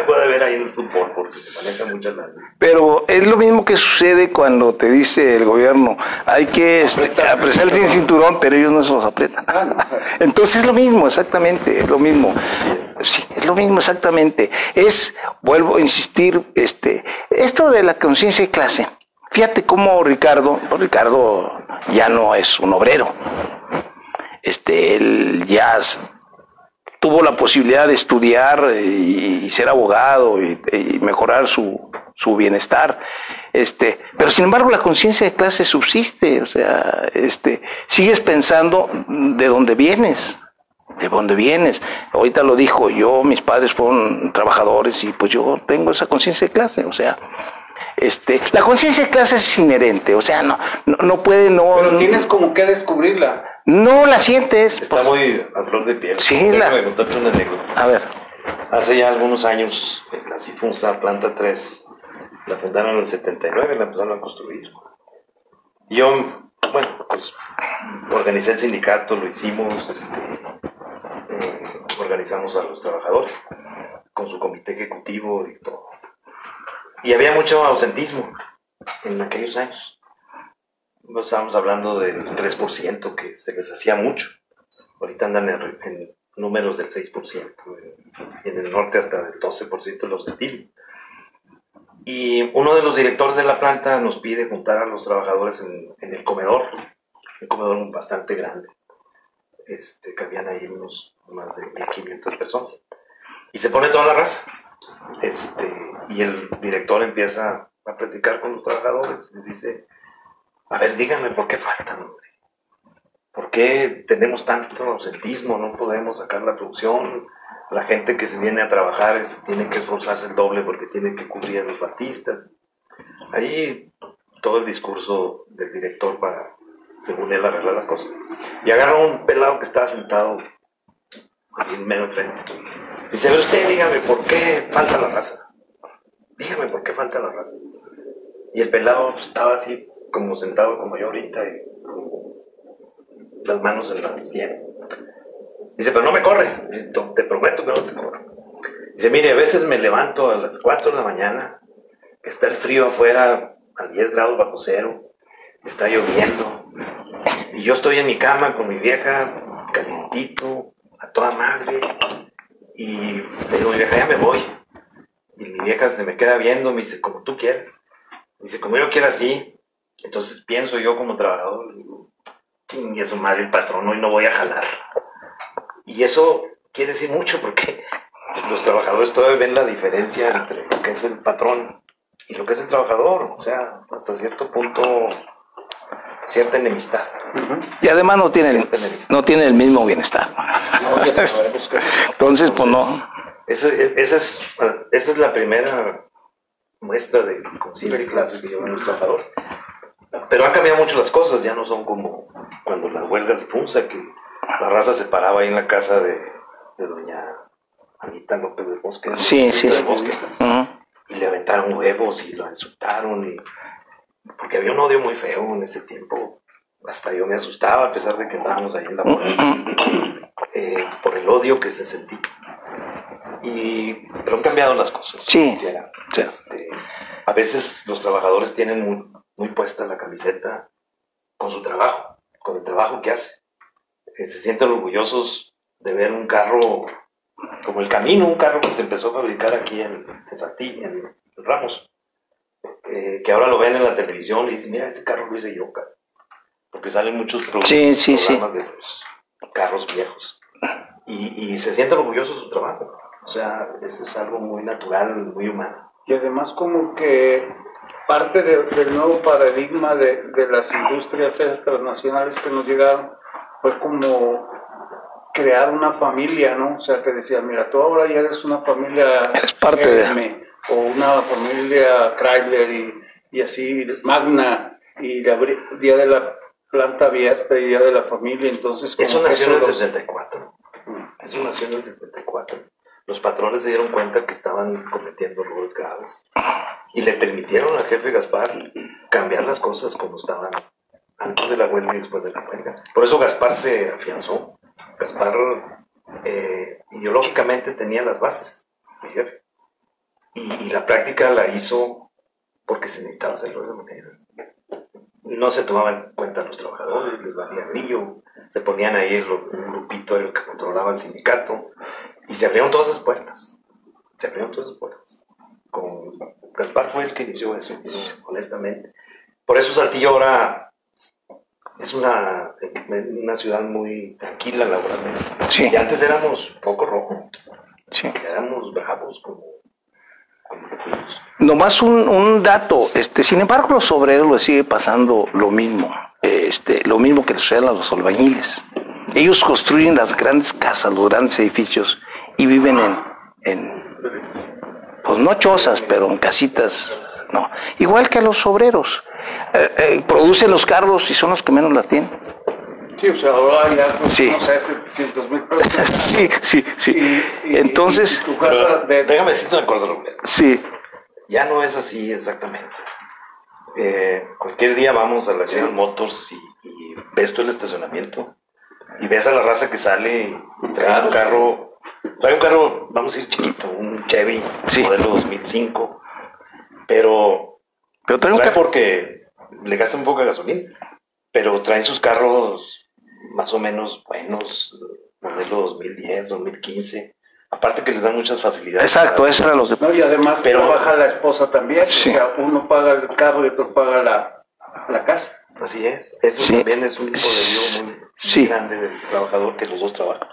puede haber ahí en el fútbol porque se maneja mucha lana. Pero es lo mismo que sucede cuando te dice el gobierno, hay que apretar el cinturón, pero ellos no se los aprietan. Entonces es lo mismo, exactamente, es lo mismo. Sí, es lo mismo exactamente. Vuelvo a insistir, esto de la conciencia de clase. Fíjate cómo Ricardo ya no es un obrero. Él ya tuvo la posibilidad de estudiar y ser abogado y mejorar su bienestar, pero sin embargo la conciencia de clase subsiste, o sea, sigues pensando de dónde vienes, ahorita lo dijo, mis padres fueron trabajadores y pues yo tengo esa conciencia de clase, o sea, la conciencia de clase es inherente, o sea, no puede, pero tienes como que descubrirla. No la sientes. Está muy a flor de piel. Sí, déjame contarte una anécdota. A ver. Hace ya algunos años, la Cifunsa Planta 3, la fundaron en el 79, la empezaron a construir. Yo, bueno, pues organicé el sindicato, lo hicimos, organizamos a los trabajadores con su comité ejecutivo y todo. Y había mucho ausentismo en aquellos años. No estábamos hablando del 3%, que se les hacía mucho. Ahorita andan en números del 6%, y en el norte hasta del 12% los ausentismo. Y uno de los directores de la planta nos pide juntar a los trabajadores en el comedor, un comedor bastante grande. Cabían ahí más de 1,500 personas. Y se pone toda la raza. Y el director empieza a platicar con los trabajadores y dice, a ver, díganme por qué faltan, hombre. ¿Por qué tenemos tanto ausentismo? No podemos sacar la producción. La gente que se viene a trabajar tiene que esforzarse el doble porque tiene que cubrir a los batistas. Ahí todo el discurso del director para, según él, arreglar las cosas. Y agarra un pelado que estaba sentado así en medio frente. Dice, a ver usted, dígame por qué falta la raza. Dígame por qué falta la raza. Y el pelado estaba así, como sentado como yo ahorita, y las manos en la sien. Dice, pero no me corre. Dice, te prometo que no te corre. Dice, mire, a veces me levanto a las 4 de la mañana, que está el frío afuera a 10 grados bajo cero, está lloviendo, y yo estoy en mi cama con mi vieja, calientito, a toda madre, y le digo, mi vieja, ya me voy. Y mi vieja se me queda viendo, me dice, como tú quieres. Dice, como yo quiera, así. Entonces pienso yo como trabajador, digo, y eso madre el patrón, hoy no voy a jalar. Y eso quiere decir mucho porque los trabajadores todavía ven la diferencia entre lo que es el patrón y lo que es el trabajador. O sea, hasta cierto punto, cierta enemistad. Y además no tienen el mismo bienestar. Entonces, pues no. Esa es la primera muestra de conciencia y clase que llevan los trabajadores. Pero han cambiado mucho las cosas, ya no son como cuando las huelgas de Funza, que la raza se paraba ahí en la casa de doña Anita López del Bosque. Sí, sí. Del Bosque. Ujú. Y le aventaron huevos y lo insultaron, porque había un odio muy feo en ese tiempo. Hasta yo me asustaba, a pesar de que andábamos ahí en la por el odio que se sentía. Pero han cambiado las cosas. Sí. Ya, Sí. a veces los trabajadores tienen muy puesta la camiseta con su trabajo, con el trabajo que hace. Se sienten orgullosos de ver un carro como el Camino, un carro que se empezó a fabricar aquí en Saltillo, en Ramos, que ahora lo ven en la televisión y dicen, mira, este carro lo hice yo, cara. Porque salen muchos programas de los carros viejos. Y se sienten orgullosos de su trabajo. O sea, eso es algo muy natural, muy humano. Y además como que parte del nuevo paradigma de las industrias transnacionales que nos llegaron fue como crear una familia, ¿no? O sea, que decían, mira, tú ahora ya eres una familia Eres parte de... o una familia Chrysler y así, Magna, y día de la planta abierta y día de la familia, entonces... Eso nació en el 74. Eso nació en el 74. Los patrones se dieron cuenta que estaban cometiendo errores graves y le permitieron al jefe Gaspar cambiar las cosas como estaban antes de la huelga y después de la huelga. Por eso Gaspar se afianzó. Gaspar ideológicamente tenía las bases, mi jefe. Y la práctica la hizo porque se necesitaba hacerlo de esa manera. No se tomaban en cuenta los trabajadores, les valía brillo, se ponían ahí un grupito el que controlaba el sindicato y se abrieron todas esas puertas. Gaspar fue el que inició eso, honestamente. Por eso Saltillo ahora es una ciudad muy tranquila laboralmente. Sí. Y antes éramos poco rojo. Sí. Éramos bravos como Nomás un dato, sin embargo los obreros les sigue pasando lo mismo que les sucede a los albañiles. Ellos construyen las grandes casas, los grandes edificios y viven pues no chozas, pero en casitas, no. Igual que a los obreros, producen los carros y son los que menos la tienen. Sí, o sea, ahora ya, pues, Sí. no sé, 700,000 pesos. Sí. Entonces, tu casa déjame decirte una cosa, Roberto. sí. Ya no es así exactamente. Cualquier día vamos a la General Motors y ves tú el estacionamiento y ves a la raza que sale y trae un carro, vamos a decir chiquito, un Chevy modelo 2005, pero trae porque le gasta un poco de gasolina, pero traen sus carros más o menos buenos, modelo 2010, 2015. Aparte que les dan muchas facilidades. Exacto, eso era lo que... No, y además trabaja la esposa también, Sí. o sea, uno paga el carro y otro paga la casa. Así es, eso también es un poderío muy grande del trabajador, que los dos trabajan.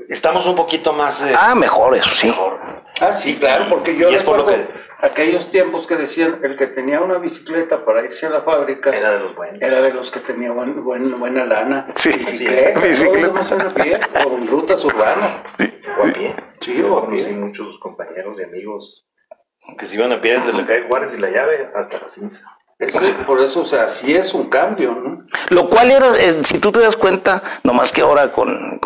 Estamos un poquito más... mejor eso, sí. Mejor. Ah, sí, claro, porque yo recuerdo aquellos tiempos que decían, el que tenía una bicicleta para irse a la fábrica... Era de los buenos. Era de los que tenía buena lana. Sí, bicicleta. O en rutas urbanas. O a pie. Sí, o a Conocí pie. muchos compañeros y amigos que se iban a pie desde la calle Juárez y la Llave hasta la Cinza. Por eso, o sea, sí es un cambio, ¿no? Lo cual era, si tú te das cuenta, nomás que ahora con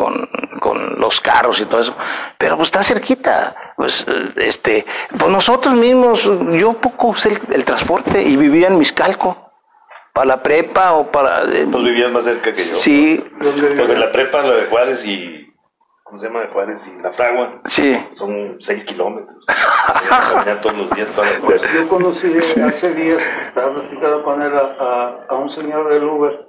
los carros y todo eso, pero pues está cerquita, pues nosotros mismos, yo poco usé el transporte y vivía en Miscalco, para la prepa o para... Pues vivías más cerca que yo. Sí. Porque la prepa, la de Juárez y... ¿Cómo se llama? De Juárez y La Fragua. Sí. Son 6 kilómetros. Caminar todos los días, todas las Pues horas. yo conocí hace días, estaba platicando con él a un señor del Uber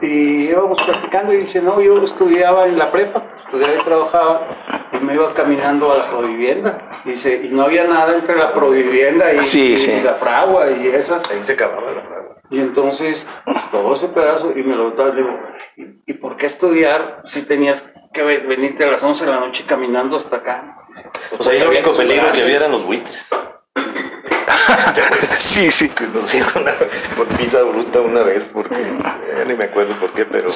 y íbamos platicando y dice, no, yo estudiaba en la prepa, estudiaba y trabajaba y me iba caminando a la Provivienda. Dice, y no había nada entre la Provivienda y La Fragua y esas. Ahí se acababa La Fragua. Y entonces, pues, todo ese pedazo, y me lo botabas, digo, ¿y por qué estudiar si tenías que venirte a las 11 de la noche caminando hasta acá? Pues ahí el único peligro que había eran los buitres. Sí. Que nos dieron una golpiza bruta una vez, porque ya ni me acuerdo por qué, pero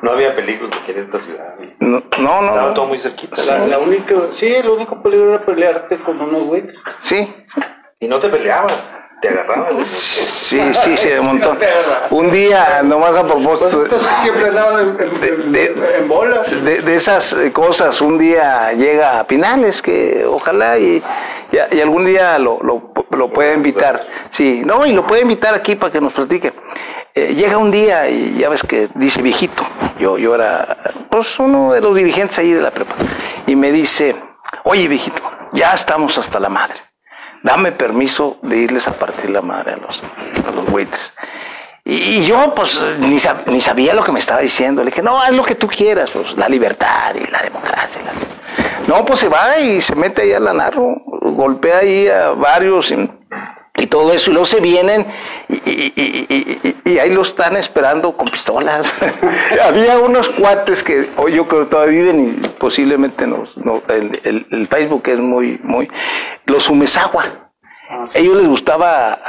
no había peligros aquí en esta ciudad. No. Estaba todo muy cerquita. El único peligro era pelearte con unos buitres. Sí. Y no te peleabas, te agarraban. Sí, de montón. Un día, nomás a propósito, Entonces siempre andaban en bolas. de esas cosas, un día llega a Pinales, que ojalá y algún día lo pueda invitar. Sí, no, y lo puede invitar aquí para que nos platique. Llega un día y ya ves que dice viejito, yo era pues uno de los dirigentes ahí de la prepa, y me dice, oye viejito, ya estamos hasta la madre, dame permiso de irles a partir la madre a los buitres. Y yo pues ni sabía lo que me estaba diciendo. Le dije, no, haz lo que tú quieras, pues la libertad y la democracia. No, pues se va y se mete ahí a la narro, golpea ahí a varios y todo eso, y luego se vienen y ahí lo están esperando con pistolas. Había unos cuates que hoy yo creo que todavía viven y posiblemente el Facebook es muy, los Humezagua. Sí. Ellos les gustaba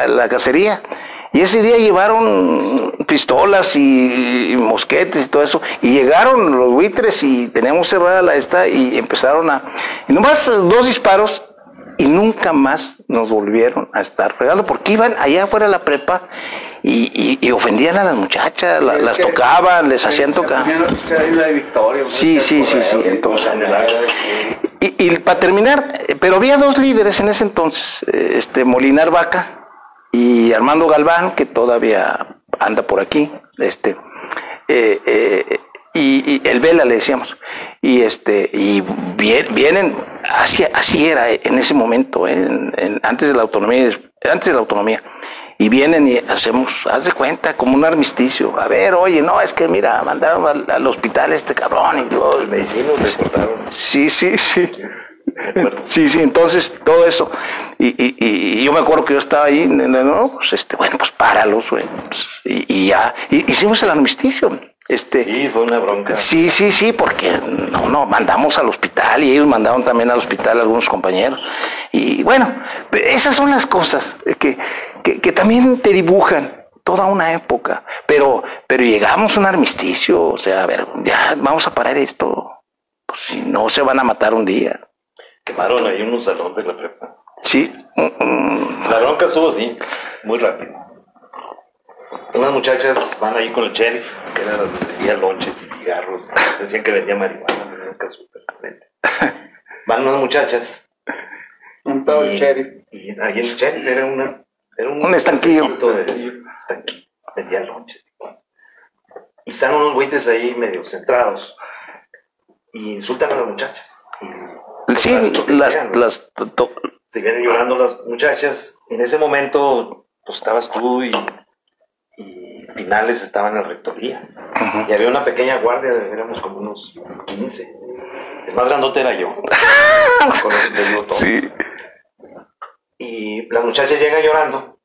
la cacería. Y ese día llevaron pistolas y mosquetes y todo eso. Y llegaron los buitres y teníamos cerrada la esta y empezaron y nomás 2 disparos y nunca más nos volvieron a estar fregando porque iban allá afuera de la prepa y ofendían a las muchachas, las tocaban, les hacían tocar. Sí. Entonces, y para terminar, pero había 2 líderes en ese entonces, Molinar Vaca y Armando Galván, que todavía anda por aquí, y el Vela le decíamos, y vienen, así era en ese momento, antes de la autonomía, y vienen y hacemos, haz de cuenta, como un armisticio. A ver, oye, no, es que mira, mandaron al hospital este cabrón, y los vecinos les cortaron. Sí. Sí, entonces todo eso. Y yo me acuerdo que yo estaba ahí, no, pues bueno, pues páralos, güey. Pues, y ya, hicimos el armisticio. Sí, fue una bronca. Sí, porque no, mandamos al hospital y ellos mandaron también al hospital a algunos compañeros. Y bueno, esas son las cosas que también te dibujan toda una época. Pero llegamos a un armisticio, o sea, a ver, ya vamos a parar esto. Pues si no se van a matar un día. Quemaron ahí un salón de la prepa. Sí. La bronca estuvo así, muy rápido. Unas muchachas van ahí con el sheriff, que era donde vendía lonches y cigarros. Decían que vendía marihuana, nunca supe realmente. Van unas muchachas. Montado el sheriff. Y ahí el sheriff era un estanquillo. Estanquillo. Vendía lonches. Y están unos buitres ahí medio centrados. Y insultan a las muchachas. Sí, se vienen llorando las muchachas. En ese momento, pues estabas tú y Pinales estaba en la rectoría. Y había una pequeña guardia, éramos como unos 15. El más grandote era yo. Con el todo. Sí. Y las muchachas llegan llorando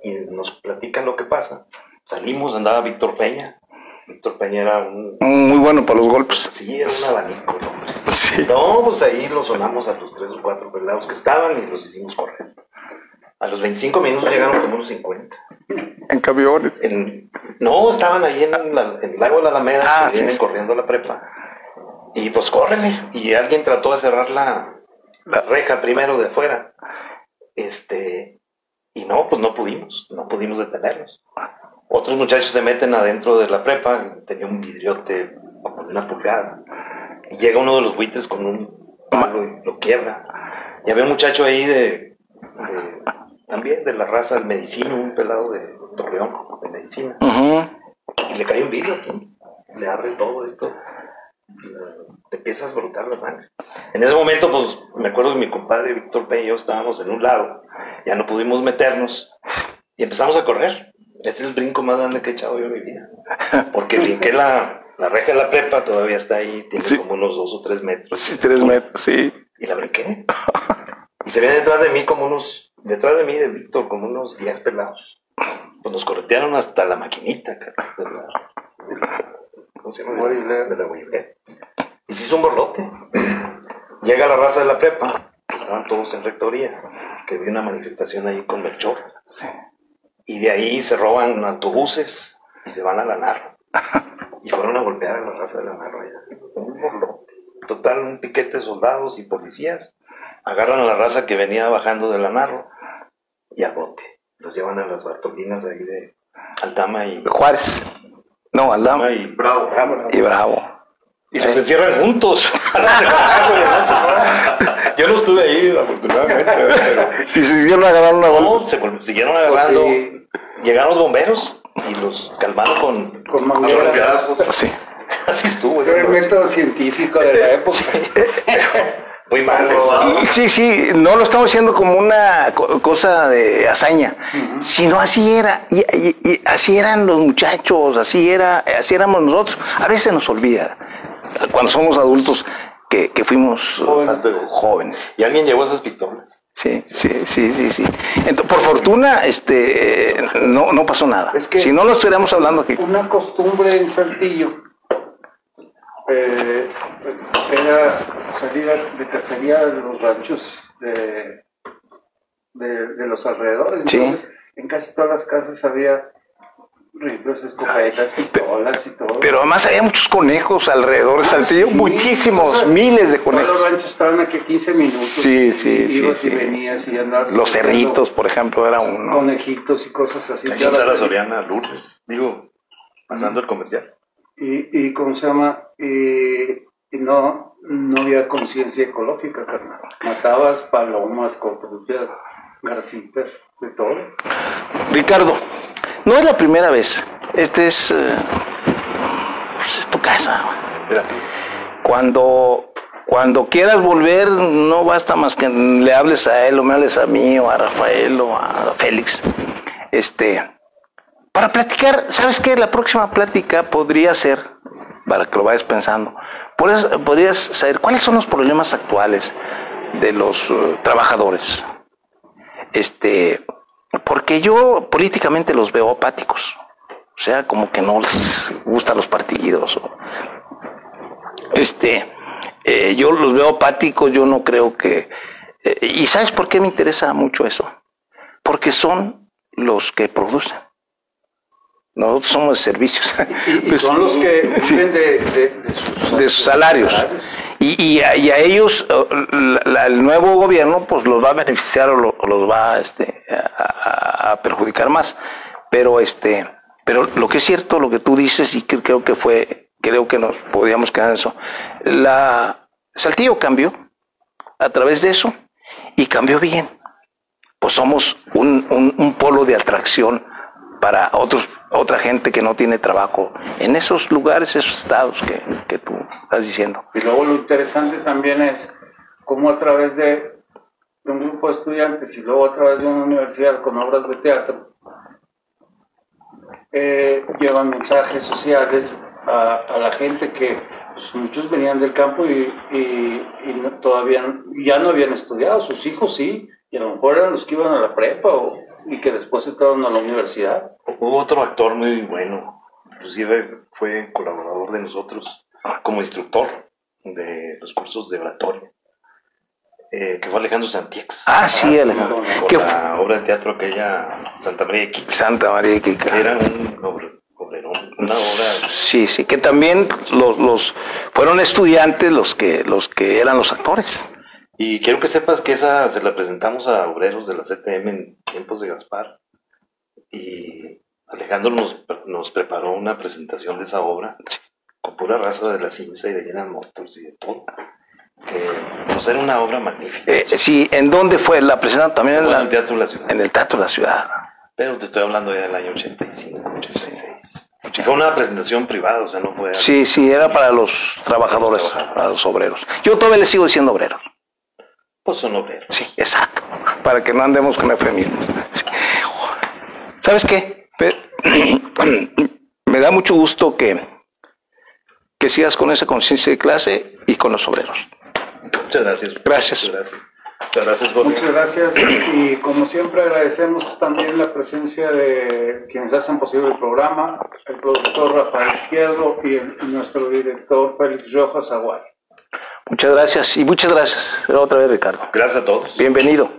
y nos platican lo que pasa. Salimos, andaba Víctor Peña. Víctor Peña era muy bueno para los golpes. Sí, era un abanico, ¿no? Sí. No, pues ahí los sonamos a los 3 o 4 pelados que estaban y los hicimos correr. A los 25 minutos llegaron como unos 50. ¿En camiones? No, estaban ahí en el lago de la Alameda, que vienen corriendo a la prepa. Y pues córrele. Y alguien trató de cerrar la reja primero de afuera. Y no, pues no pudimos detenerlos. Otros muchachos se meten adentro de la prepa, tenía un vidriote como de 1 pulgada. Y llega uno de los buitres con un palo y lo quiebra. Y había un muchacho ahí también de la raza del medicino, un pelado de Torreón, de medicina. Y le cae un vidrio, le abre todo esto, le empieza a brotar la sangre. En ese momento, pues, me acuerdo que mi compadre Víctor Peña y yo estábamos en un lado, ya no pudimos meternos, y empezamos a correr. Este es el brinco más grande que he echado yo en mi vida. Porque brinqué la reja de la prepa, todavía está ahí, tiene como unos 2 o 3 metros. Sí, 3 metros, sí. Y la brinqué. Y se viene detrás de mí de Víctor, como unos 10 pelados. Pues nos corretearon hasta la maquinita, ¿cómo se llama? De la Wayback. Y se hizo un borlote. Llega la raza de la prepa, que estaban todos en rectoría, que vi una manifestación ahí con Melchor. Y de ahí se roban autobuses y se van a la Narro. Y fueron a golpear a la raza de la Narro allá. Un borlote. Total, un piquete de soldados y policías. Agarran a la raza que venía bajando de la Narro y a Bote. Los llevan a las Bartolinas ahí de Aldama y Juárez. No, Aldama y Bravo. y Bravo. Y los encierran juntos. Yo no estuve ahí, afortunadamente. Pero... Y se siguieron agarrando una bomba. No, siguieron agarrando. Pues sí. Llegaron los bomberos y los calmaron con mangueras. Sí. Así estuvo. Era el método científico de la época. Muy mal. Sí, no lo estamos diciendo como una cosa de hazaña, sino así era, y así eran los muchachos, así éramos nosotros. A veces nos olvida, cuando somos adultos, que fuimos jóvenes. ¿Y alguien llevó esas pistolas? Sí. Entonces, por fortuna, no pasó nada. Es que si no, lo estaríamos hablando aquí. Una costumbre en Saltillo era salida de cacería de los ranchos de los alrededores. Sí. Entonces, en casi todas las casas había rifles, escopetas, pistolas y todo. Pero además había muchos conejos alrededor de Saltillo, sí, muchísimos, miles de conejos. Todos los ranchos estaban aquí 15 minutos. Sí. Ibas y venías y andabas. Los cerritos, por ejemplo, era uno. Conejitos y cosas así. Ahí está la Soriana Lourdes, pasando el comercial. Y ¿cómo se llama? Y no había conciencia ecológica, carnal. Matabas palomas, cotrullas, garcitas, de todo. Ricardo, no es la primera vez. Es tu casa. Gracias. Cuando quieras volver, no basta más que le hables a él, o me hables a mí, o a Rafael, o a Félix. Para platicar, ¿sabes qué? La próxima plática podría ser, para que lo vayas pensando, podrías saber cuáles son los problemas actuales de los trabajadores. Porque yo políticamente los veo apáticos. O sea, como que no les gustan los partidos. Yo los veo apáticos, yo no creo que... ¿Y sabes por qué me interesa mucho eso? Porque son los que producen. Nosotros somos de servicios. Y son los que viven de sus salarios. Y a ellos el nuevo gobierno pues los va a beneficiar o los va a perjudicar más. Pero lo que es cierto, lo que tú dices, y creo que nos podíamos quedar en eso. Saltillo cambió a través de eso y cambió bien. Pues somos un polo de atracción para otra gente que no tiene trabajo en esos lugares, esos estados que tú estás diciendo. Y luego lo interesante también es cómo a través de un grupo de estudiantes y luego a través de una universidad con obras de teatro llevan mensajes sociales a la gente que pues, muchos venían del campo y todavía ya no habían estudiado, sus hijos sí, y a lo mejor eran los que iban a la prepa y que después entraron a la universidad. Hubo otro actor muy bueno, inclusive fue colaborador de nosotros como instructor de los cursos de oratoria, que fue Alejandro Santiex. Sí, Alejandro. Por la obra de teatro aquella Santa María de Quica. Santa María de Quica. Era un obrerón, una obra... Sí, que también los fueron estudiantes los que eran los actores. Y quiero que sepas que esa se la presentamos a obreros de la CTM en tiempos de Gaspar. Y Alejandro nos preparó una presentación de esa obra con pura raza de la Cinza y de General Motors y de todo. Que pues era una obra magnífica. Sí, ¿en dónde fue? La presentaron también en el Teatro de la Ciudad. En el Teatro de la Ciudad. Pero te estoy hablando ya del año 85, 86. Fue una presentación privada, o sea, no fue... Sí, era para los trabajadores, para los obreros. Yo todavía les sigo diciendo obreros. Pues son obreros. Sí, exacto. Para que no andemos con eufemismos. Sí. ¿Sabes qué? Me da mucho gusto que sigas con esa conciencia de clase y con los obreros. Muchas gracias. Gracias. Muchas gracias, Jorge. Muchas gracias. Y como siempre agradecemos también la presencia de quienes hacen posible el programa, el productor Rafael Izquierdo y nuestro director Félix Rojas Aguay. Muchas gracias y muchas gracias otra vez, Ricardo. Gracias a todos. Bienvenido.